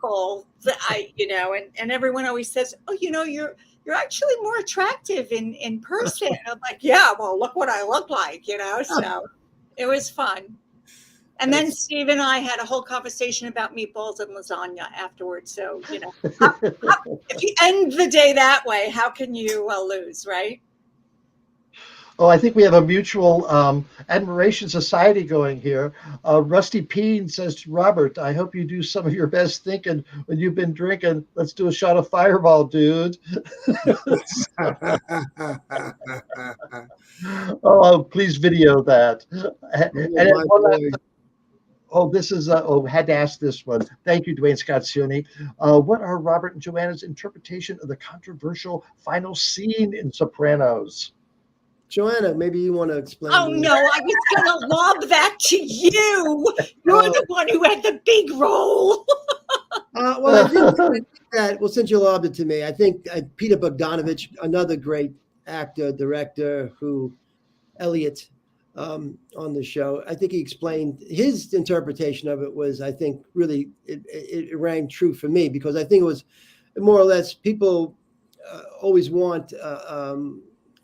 and everyone always says, "Oh, you're actually more attractive in person." I'm like, "Yeah, well, look what I look like," so it was fun. And then Steve and I had a whole conversation about meatballs and lasagna afterwards. So, you know, if you end the day that way, how can you lose, right? Oh, I think we have a mutual admiration society going here. Rusty Peen says to Robert, I hope you do some of your best thinking when you've been drinking. Let's do a shot of Fireball, dude. Oh, please video that. This is, had to ask this one. Thank you, Dwayne Scott Sioni. What are Robert and Joanna's interpretation of the controversial final scene in Sopranos? Joanna, maybe you want to explain. Oh, no, I was going to lob that to you. You're the one who had the big role. Well, I think that, since you lobbed it to me, I think Peter Bogdanovich, another great actor, director, Elliot, on the show, I think he explained his interpretation of it was, I think, really, it rang true for me, because I think it was more or less people always want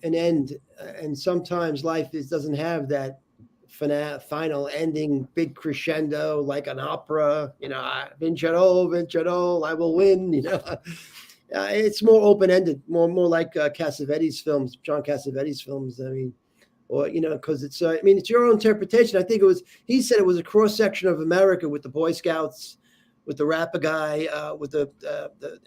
an end, and sometimes life doesn't have that final ending, big crescendo like an opera. You know, vincero, I will win. You know, it's more open ended, more like Cassavetes films, John Cassavetes films. I mean, or you know, because it's it's your own interpretation. I think he said it was a cross section of America with the Boy Scouts, with the rapper guy, with the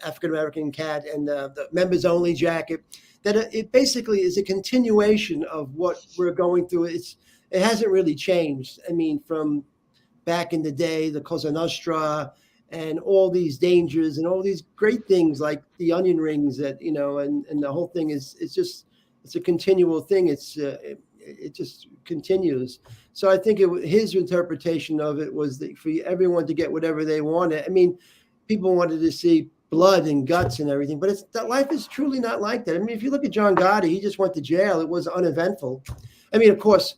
African American cat, and the members only jacket. That it basically is a continuation of what we're going through. It hasn't really changed. I mean, from back in the day, the Cosa Nostra, and all these dangers and all these great things like the onion rings that, you know, and the whole thing it's a continual thing. It just continues. So I think his interpretation of it was that for everyone to get whatever they wanted. I mean, people wanted to see blood and guts and everything, but that life is truly not like that. I mean, if you look at John Gotti, he just went to jail. It was uneventful. I mean, of course,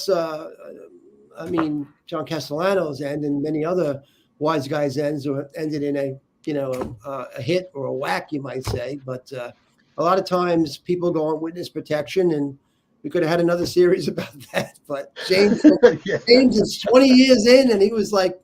John Castellano's end and many other wise guys' ends ended in a hit or a whack, you might say. But a lot of times people go on witness protection, and we could have had another series about that. But James is 20 years in, and he was like,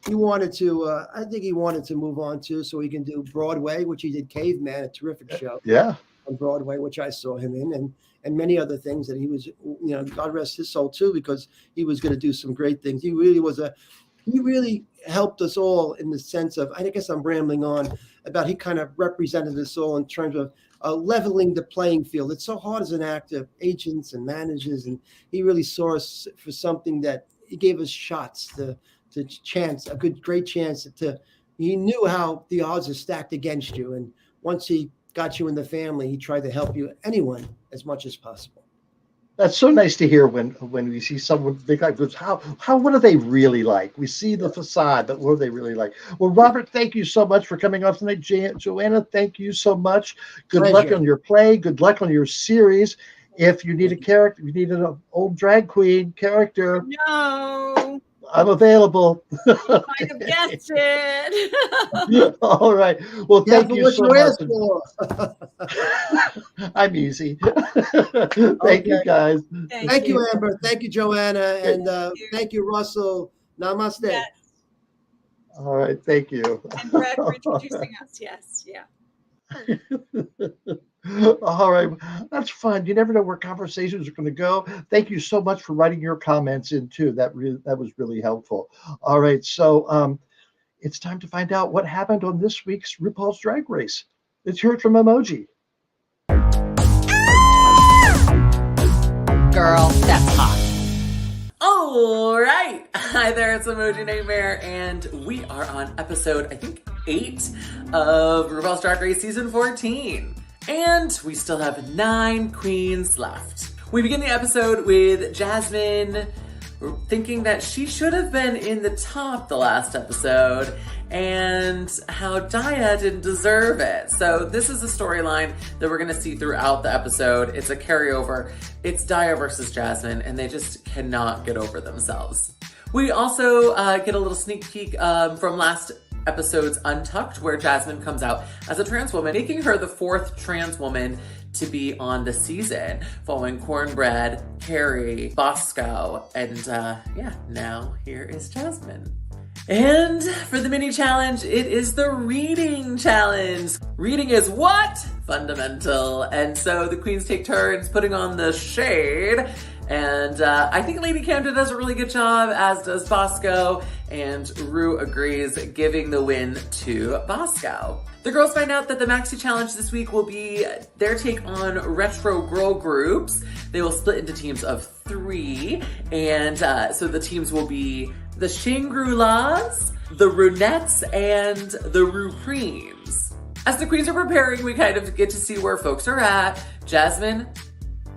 he wanted to, I think he wanted to move on too, so he can do Broadway, which he did Caveman, a terrific show. Yeah. On Broadway, which I saw him in, and many other things that he was, you know, God rest his soul too, because he was going to do some great things. He really helped us all in the sense of, I guess I'm rambling on about, he kind of represented us all in terms of leveling the playing field. It's so hard as an actor, agents and managers, and he really saw us for something that he gave us shots to chance, great chance he knew how the odds are stacked against you. And once he got you in the family, he tried to help you, anyone, as much as possible. That's so nice to hear when we see someone big like this. What are they really like? We see the facade, but what are they really like? Well, Robert, thank you so much for coming on tonight. Joanna, thank you so much. Good luck on your play. Good luck on your series. If you need a character, if you need an old drag queen character. No. I'm available. You might have guessed it. All right. Well, thank you so much. I'm easy. Thank you, guys. Thank you, Amber. Thank you, Joanna. And thank you, Russell. Namaste. Yes. All right. Thank you. And Brad for introducing us. Yes. Yeah. All right, that's fun. You never know where conversations are going to go. Thank you so much for writing your comments in too. That was really helpful. All right, so it's time to find out what happened on this week's RuPaul's Drag Race. Let's hear it from Emoji. Girl, that's hot. All right. Hi there, it's Emoji Nightmare, and we are on episode, I think, 8 of RuPaul's Drag Race Season 14. And we still have 9 queens left. We begin the episode with Jasmine thinking that she should have been in the top the last episode, and how Daya didn't deserve it. So this is a storyline that we're gonna see throughout the episode. It's a carryover. It's Daya versus Jasmine, and they just cannot get over themselves. We also get a little sneak peek from last episode's Untucked, where Jasmine comes out as a trans woman, making her the 4th trans woman to be on the season, following Cornbread, Carrie, Bosco, and yeah, now here is Jasmine. And for the mini challenge, it is the reading challenge. Reading is what? Fundamental. And so the queens take turns putting on the shade. And I think Lady Camden does a really good job, as does Bosco. And Rue agrees, giving the win to Bosco. The girls find out that the Maxi Challenge this week will be their take on retro girl groups. They will split into teams of 3. And so the teams will be the Shangri-Las, the Runettes, and the Rue Creams. As the queens are preparing, we kind of get to see where folks are at. Jasmine,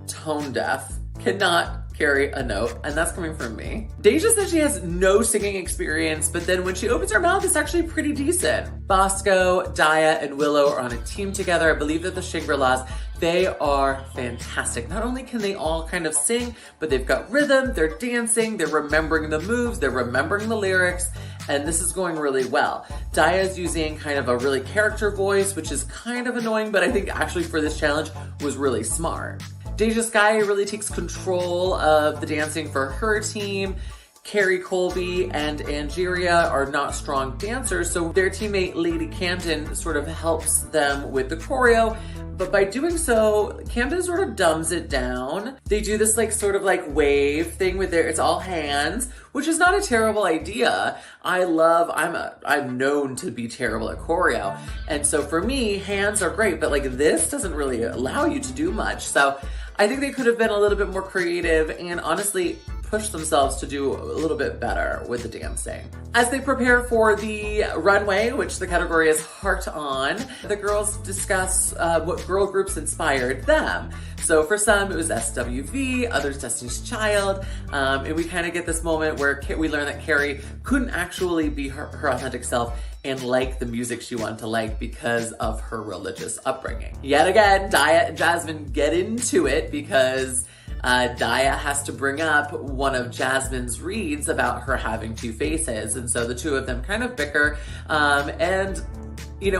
tone deaf, cannot carry a note, and that's coming from me. Deja says she has no singing experience, but then when she opens her mouth, it's actually pretty decent. Bosco, Daya, and Willow are on a team together. I believe that the Shangri-Las, they are fantastic. Not only can they all kind of sing, but they've got rhythm, they're dancing, they're remembering the moves, they're remembering the lyrics, and this is going really well. Daya's using kind of a really character voice, which is kind of annoying, but I think actually for this challenge was really smart. Deja Sky really takes control of the dancing for her team. Carrie Colby and Angeria are not strong dancers, so their teammate Lady Camden sort of helps them with the choreo. But by doing so, Camden sort of dumbs it down. They do this wave thing with it's all hands, which is not a terrible idea. I'm known to be terrible at choreo. And so for me, hands are great, but this doesn't really allow you to do much. So I think they could have been a little bit more creative and honestly push themselves to do a little bit better with the dancing. As they prepare for the runway, which the category is Heart On, the girls discuss what girl groups inspired them. So for some, it was SWV, others Destiny's Child, and we kind of get this moment where we learn that Carrie couldn't actually be her authentic self and like the music she wanted to like because of her religious upbringing. Yet again, Daya and Jasmine get into it because Daya has to bring up one of Jasmine's reads about her having 2 faces. And so the two of them kind of bicker. And,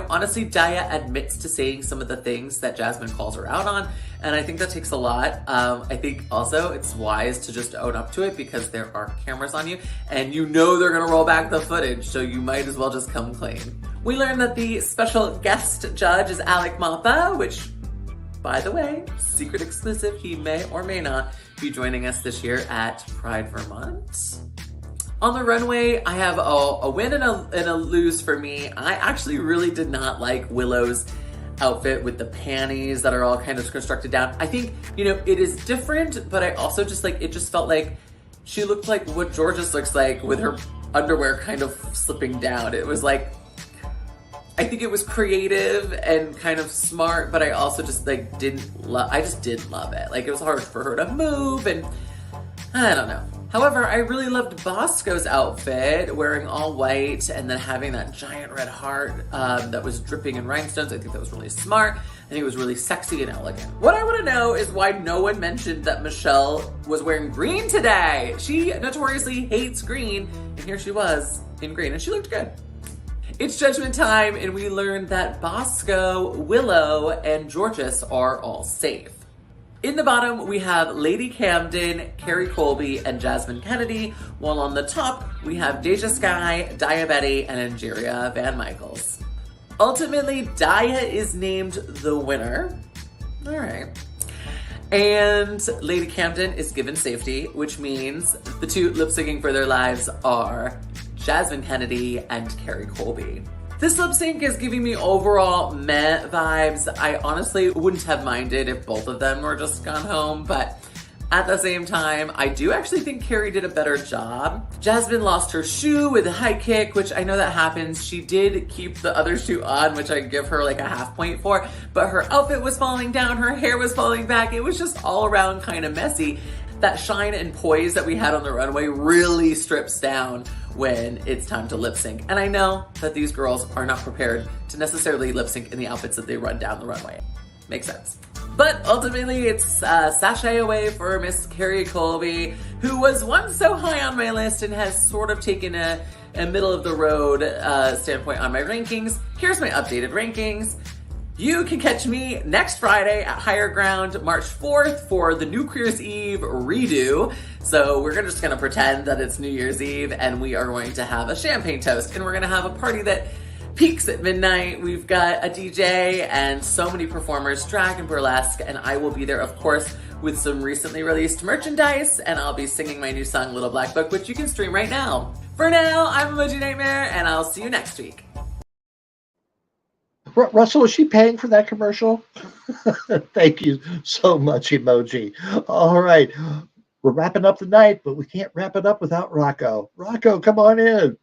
honestly, Daya admits to saying some of the things that Jasmine calls her out on. And I think that takes a lot. I think also it's wise to just own up to it because there are cameras on you and they're going to roll back the footage. So you might as well just come clean. We learn that the special guest judge is Alec Mapa, which, by the way, secret exclusive, he may or may not be joining us this year at Pride Vermont. On the runway, I have a win and a lose for me. I actually really did not like Willow's outfit with the panties that are all kind of constructed down. I think, it is different, but I also just it just felt like she looked like what Georges looks like with her underwear kind of slipping down. It was I think it was creative and kind of smart, but I also just didn't love it. It was hard for her to move and I don't know. However, I really loved Bosco's outfit, wearing all white and then having that giant red heart that was dripping in rhinestones. I think that was really smart. I think it was really sexy and elegant. What I want to know is why no one mentioned that Michelle was wearing green today. She notoriously hates green, and here she was in green, and she looked good. It's judgment time, and we learned that Bosco, Willow, and Georges are all safe. In the bottom, we have Lady Camden, Carrie Colby, and Jasmine Kennedy, while on the top, we have Deja Sky, Daya Betty, and Angeria Van Michaels. Ultimately, Daya is named the winner. All right. And Lady Camden is given safety, which means the two lip-syncing for their lives are Jasmine Kennedy and Carrie Colby. This lip sync is giving me overall meh vibes. I honestly wouldn't have minded if both of them were just gone home, but at the same time, I do actually think Carrie did a better job. Jasmine lost her shoe with a high kick, which I know that happens. She did keep the other shoe on, which I give her a half point for, but her outfit was falling down, her hair was falling back. It was just all around kind of messy. That shine and poise that we had on the runway really strips down when it's time to lip sync. And I know that these girls are not prepared to necessarily lip sync in the outfits that they run down the runway. Makes sense. But ultimately, it's sachet away for Miss Carrie Colby, who was once so high on my list and has sort of taken a middle of the road standpoint on my rankings. Here's my updated rankings. You can catch me next Friday at Higher Ground, March 4th, for the New Year's Eve redo. So we're just going to pretend that it's New Year's Eve, and we are going to have a champagne toast, and we're going to have a party that peaks at midnight. We've got a DJ and so many performers, drag and burlesque, and I will be there, of course, with some recently released merchandise, and I'll be singing my new song, Little Black Book, which you can stream right now. For now, I'm Emoji Nightmare, and I'll see you next week. Russell, is she paying for that commercial? Thank you so much, Emoji. All right. We're wrapping up the night, but we can't wrap it up without Rocco. Rocco, come on in.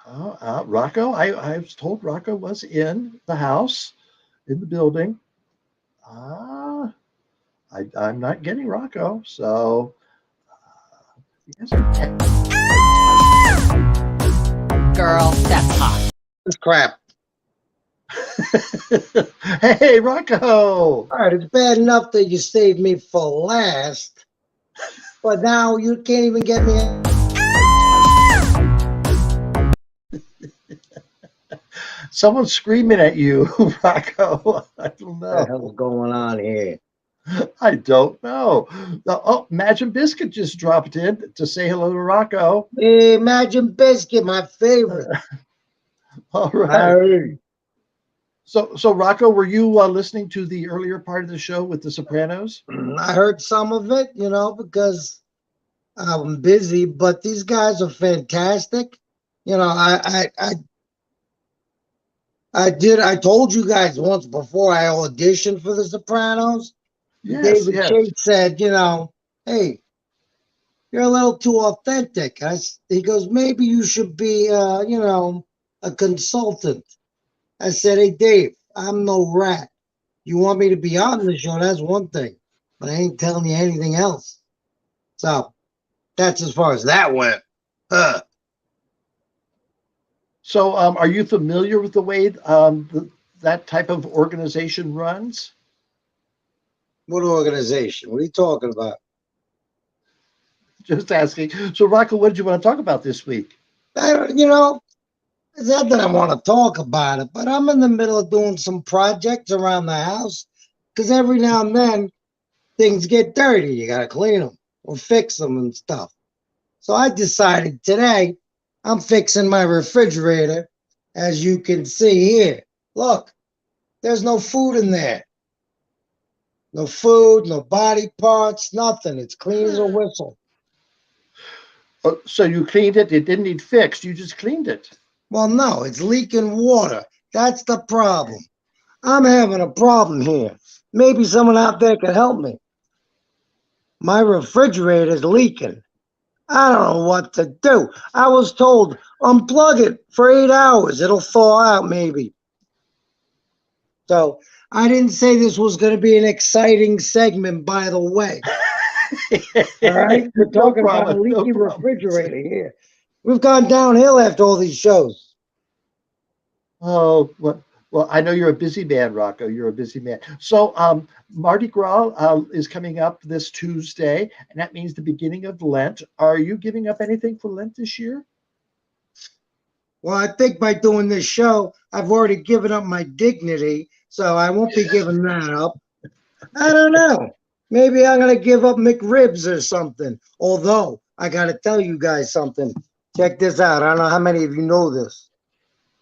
Rocco, I was told Rocco was in the house, in the building. I'm not getting Rocco, so yes, Girl, that's hot. This crap. Hey, Rocco. All right, it's bad enough that you saved me for last, but now you can't even get me. Someone's screaming at you, Rocco. I don't know. What the hell's going on here? I don't know. Oh, Imagine Biscuit just dropped in to say hello to Rocco. Hey, Imagine Biscuit, my favorite. All right. So Rocco, were you listening to the earlier part of the show with the Sopranos? I heard some of it, because I'm busy, but these guys are fantastic. I told you guys once before I auditioned for the Sopranos. Yes, David Chase said, hey, you're a little too authentic. He goes, maybe you should be, a consultant. I said, hey, Dave, I'm no rat. You want me to be on the show, that's one thing. But I ain't telling you anything else. So that's as far as that went. So are you familiar with the way that type of organization runs? What organization? What are you talking about? Just asking. So, Rocco, what did you want to talk about this week? It's not that I want to talk about it, but I'm in the middle of doing some projects around the house because every now and then things get dirty. You got to clean them or fix them and stuff. So I decided today I'm fixing my refrigerator, as you can see here. Look, there's no food in there. No food, no body parts, nothing. It's clean as a whistle. Oh, so you cleaned it. It didn't need fixed. You just cleaned it. Well, no, it's leaking water. That's the problem. I'm having a problem here. Maybe someone out there can help me. My refrigerator's leaking. I don't know what to do. I was told unplug it for 8 hours. It'll thaw out maybe. So I didn't say this was going to be an exciting segment, by the way. All right? We're talking about a leaky refrigerator here. We've gone downhill after all these shows. Oh, well, I know you're a busy man, Rocco. You're a busy man. So Mardi Gras is coming up this Tuesday, and that means the beginning of Lent. Are you giving up anything for Lent this year? Well, I think by doing this show, I've already given up my dignity, so I won't be giving that up. I don't know. Maybe I'm going to give up McRibs or something. Although, I got to tell you guys something. Check this out. I don't know how many of you know this.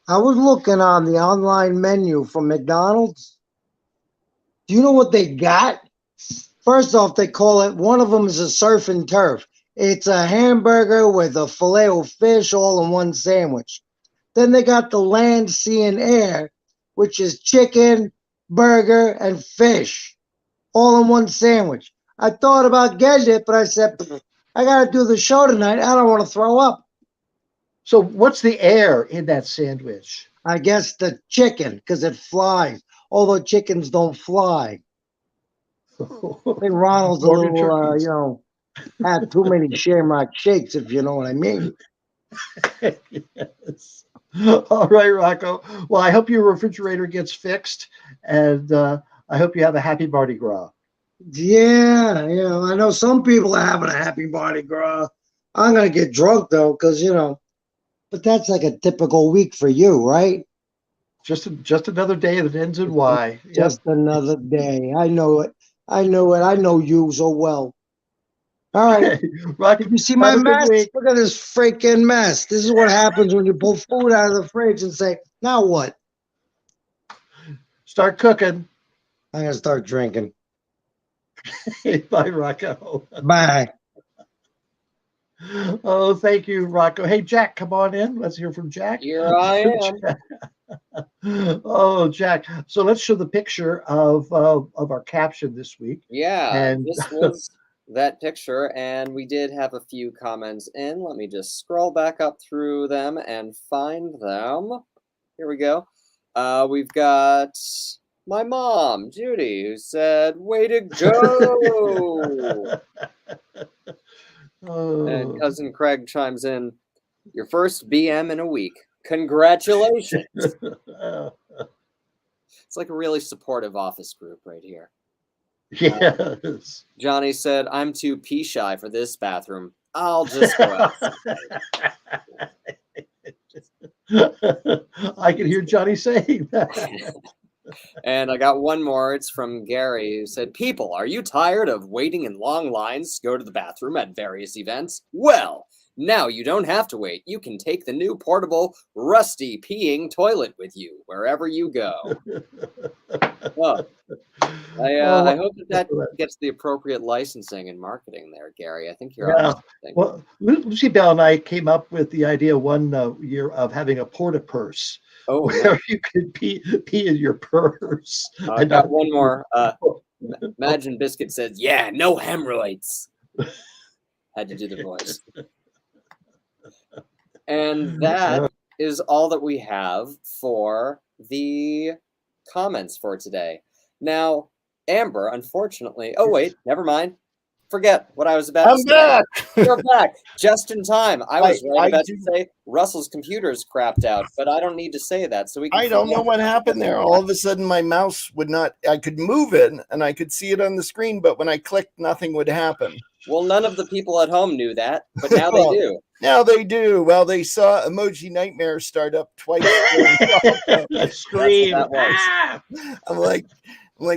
I was looking on the online menu from McDonald's. Do you know what they got? First off, they call it, one of them is a surf and turf. It's a hamburger with a filet of fish all in one sandwich. Then they got the land, sea, and air, which is chicken, burger, and fish, all in one sandwich. I thought about getting it, but I said, I got to do the show tonight. I don't want to throw up. So what's the air in that sandwich? I guess the chicken, because it flies. Although chickens don't fly. I think Ronald's a little, had too many Shamrock Shakes, if you know what I mean. Yes. All right, Rocco. Well, I hope your refrigerator gets fixed, and I hope you have a happy Mardi Gras. Yeah, I know some people are having a happy Mardi Gras. I'm going to get drunk, though, because, but that's like a typical week for you, right? Just another day that ends in Y. Just another day. I know it. I know it. I know you so well. All right. Rocky, did you see my have a good mess? week. Look at this freaking mess. This is what happens when you pull food out of the fridge and say, now what? Start cooking. I'm going to start drinking. Bye, Rocco. Bye. Oh, thank you, Rocco. Hey, Jack, come on in. Let's hear from Jack. Here I am. Oh, Jack. So let's show the picture of our caption this week. Yeah, And this was that picture, and we did have a few comments in. Let me just scroll back up through them and find them. Here we go. We've got my mom, Judy, who said, "Way to go!" And cousin Craig chimes in, "Your first BM in a week. Congratulations." It's like a really supportive office group right here. Yes. Johnny said, "I'm too pee shy for this bathroom. I'll just go outside." I can hear Johnny saying that. And I got one more. It's from Gary, who said, "People, are you tired of waiting in long lines to go to the bathroom at various events? Well, now you don't have to wait. You can take the new portable rusty peeing toilet with you wherever you go." Well, I hope that gets the appropriate licensing and marketing there, Gary. I think you're on something. Well, Lucy Bell and I came up with the idea one year of having a porta purse. Oh, where you could pee in your purse. I got one more. Imagine Biscuit says, "Yeah, no hemorrhoids." Had to do the voice. And that is all that we have for the comments for today. Now, Amber, unfortunately, oh wait, never mind. Forget what I was about to say. Back. You're back just in time. I was about do- to say Russell's computer's crapped out, but I don't need to say that. So we can I don't know forget. what happened there. All of a sudden, my mouse would not, I could move it and I could see it on the screen, but when I clicked, nothing would happen. Well, none of the people at home knew that, but now they do. Now they do. Well, they saw Emoji Nightmare start up twice. Scream. I'm like,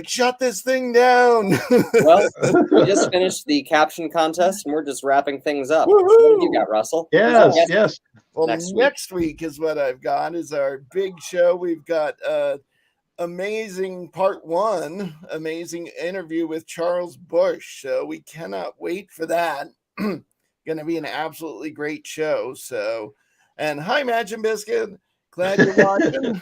shut this thing down. Well, we just finished the caption contest, and we're just wrapping things up. What have you got, Russell? Yes. Well, next week is what I've got is our big show. We've got amazing part one, amazing interview with Charles Bush. So we cannot wait for that. Going to be an absolutely great show. So, and hi, Imagine Biscuit. Glad you're watching.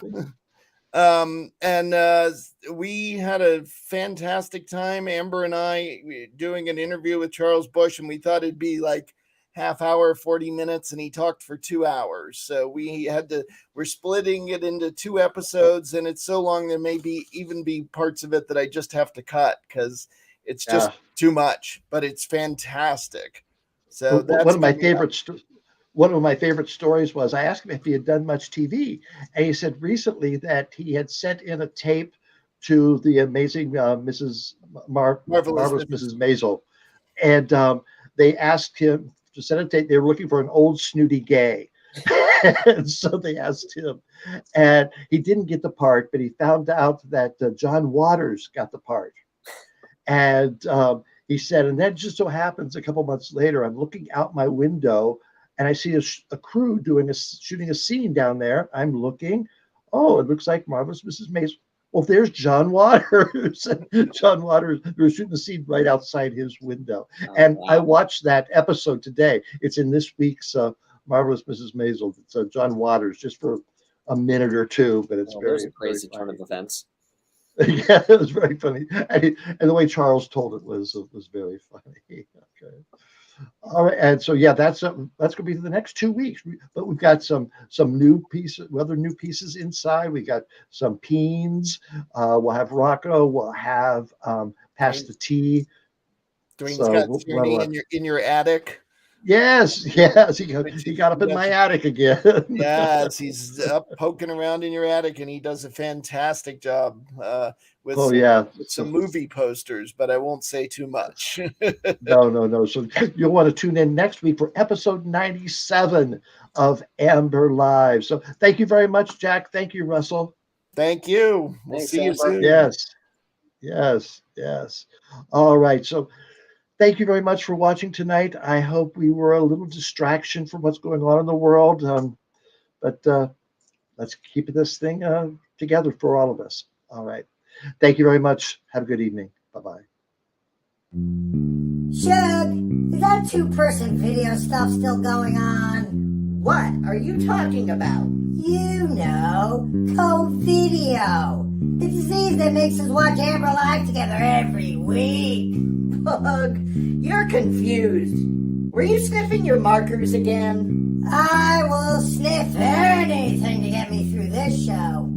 We had a fantastic time, Amber and I, doing an interview with Charles Bush, and we thought it'd be like half hour, 40 minutes, and he talked for 2 hours. So we're splitting it into 2 episodes, and it's so long there may even be parts of it that I just have to cut because it's just too much, but it's fantastic. So that's one of my favorite stories was I asked him if he had done much TV, and he said recently that he had sent in a tape to the amazing Marvelous Mrs. Maisel, and they asked him to send a tape. They were looking for an old snooty gay, and so they asked him, and he didn't get the part, but he found out that John Waters got the part, and he said, and that just so happens a couple months later, I'm looking out my window and I see a crew shooting a scene down there. I'm looking. Oh, it looks like Marvelous Mrs. Maisel. Well, there's John Waters. John Waters, they were shooting the scene right outside his window. And I watched that episode today. It's in this week's Marvelous Mrs. Maisel. It's John Waters, just for a minute or two, but it's there's a crazy turn of events. Yeah, it was very funny, and the way Charles told it was very funny. Okay, all right, and so that's going to be the next 2 weeks. But we've got some new pieces, other new pieces inside. We got some Peens. We'll have Rocco. We'll have Pass the Tea. Dwayne's got Tierney in your attic. Yes, he got up in my attic again. Yes, he's up poking around in your attic, and he does a fantastic job with some movie posters, but I won't say too much. No. So you'll want to tune in next week for episode 97 of Amber Live. So thank you very much, Jack. Thank you, Russell. Thank you. We'll Thanks, see you Amber. soon. Yes. All right. So thank you very much for watching tonight. I hope we were a little distraction from what's going on in the world. But let's keep this thing together for all of us. All right. Thank you very much. Have a good evening. Bye-bye. Shug, is that two-person video stuff still going on? What are you talking about? You know, co-video. The disease that makes us watch Amber Live together every week. Bug, you're confused. Were you sniffing your markers again? I will sniff anything to get me through this show.